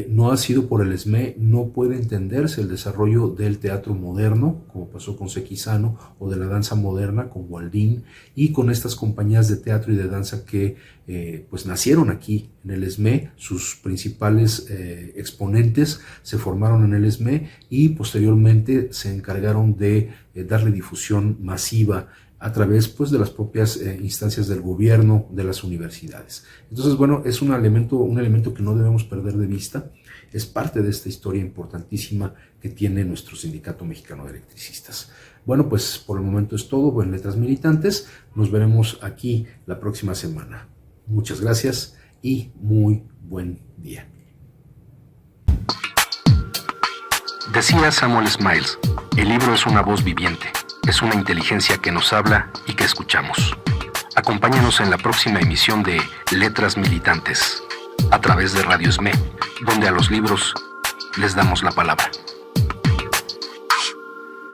no ha sido por el ESME, no puede entenderse el desarrollo del teatro moderno, como pasó con Sequizano, o de la danza moderna con Waldín, y con estas compañías de teatro y de danza que pues nacieron aquí en el ESME. Sus principales exponentes se formaron en el ESME y posteriormente se encargaron de darle difusión masiva a través pues de las propias instancias del gobierno, de las universidades. Entonces, bueno, es un elemento que no debemos perder de vista, es parte de esta historia importantísima que tiene nuestro Sindicato Mexicano de Electricistas. Bueno, pues por el momento es todo en Letras Militantes, nos veremos aquí la próxima semana. Muchas gracias y muy buen día. Decía Samuel Smiles, el libro es una voz viviente. Es una inteligencia que nos habla y que escuchamos. Acompáñanos en la próxima emisión de Letras Militantes, a través de Radio SME, donde a los libros les damos la palabra.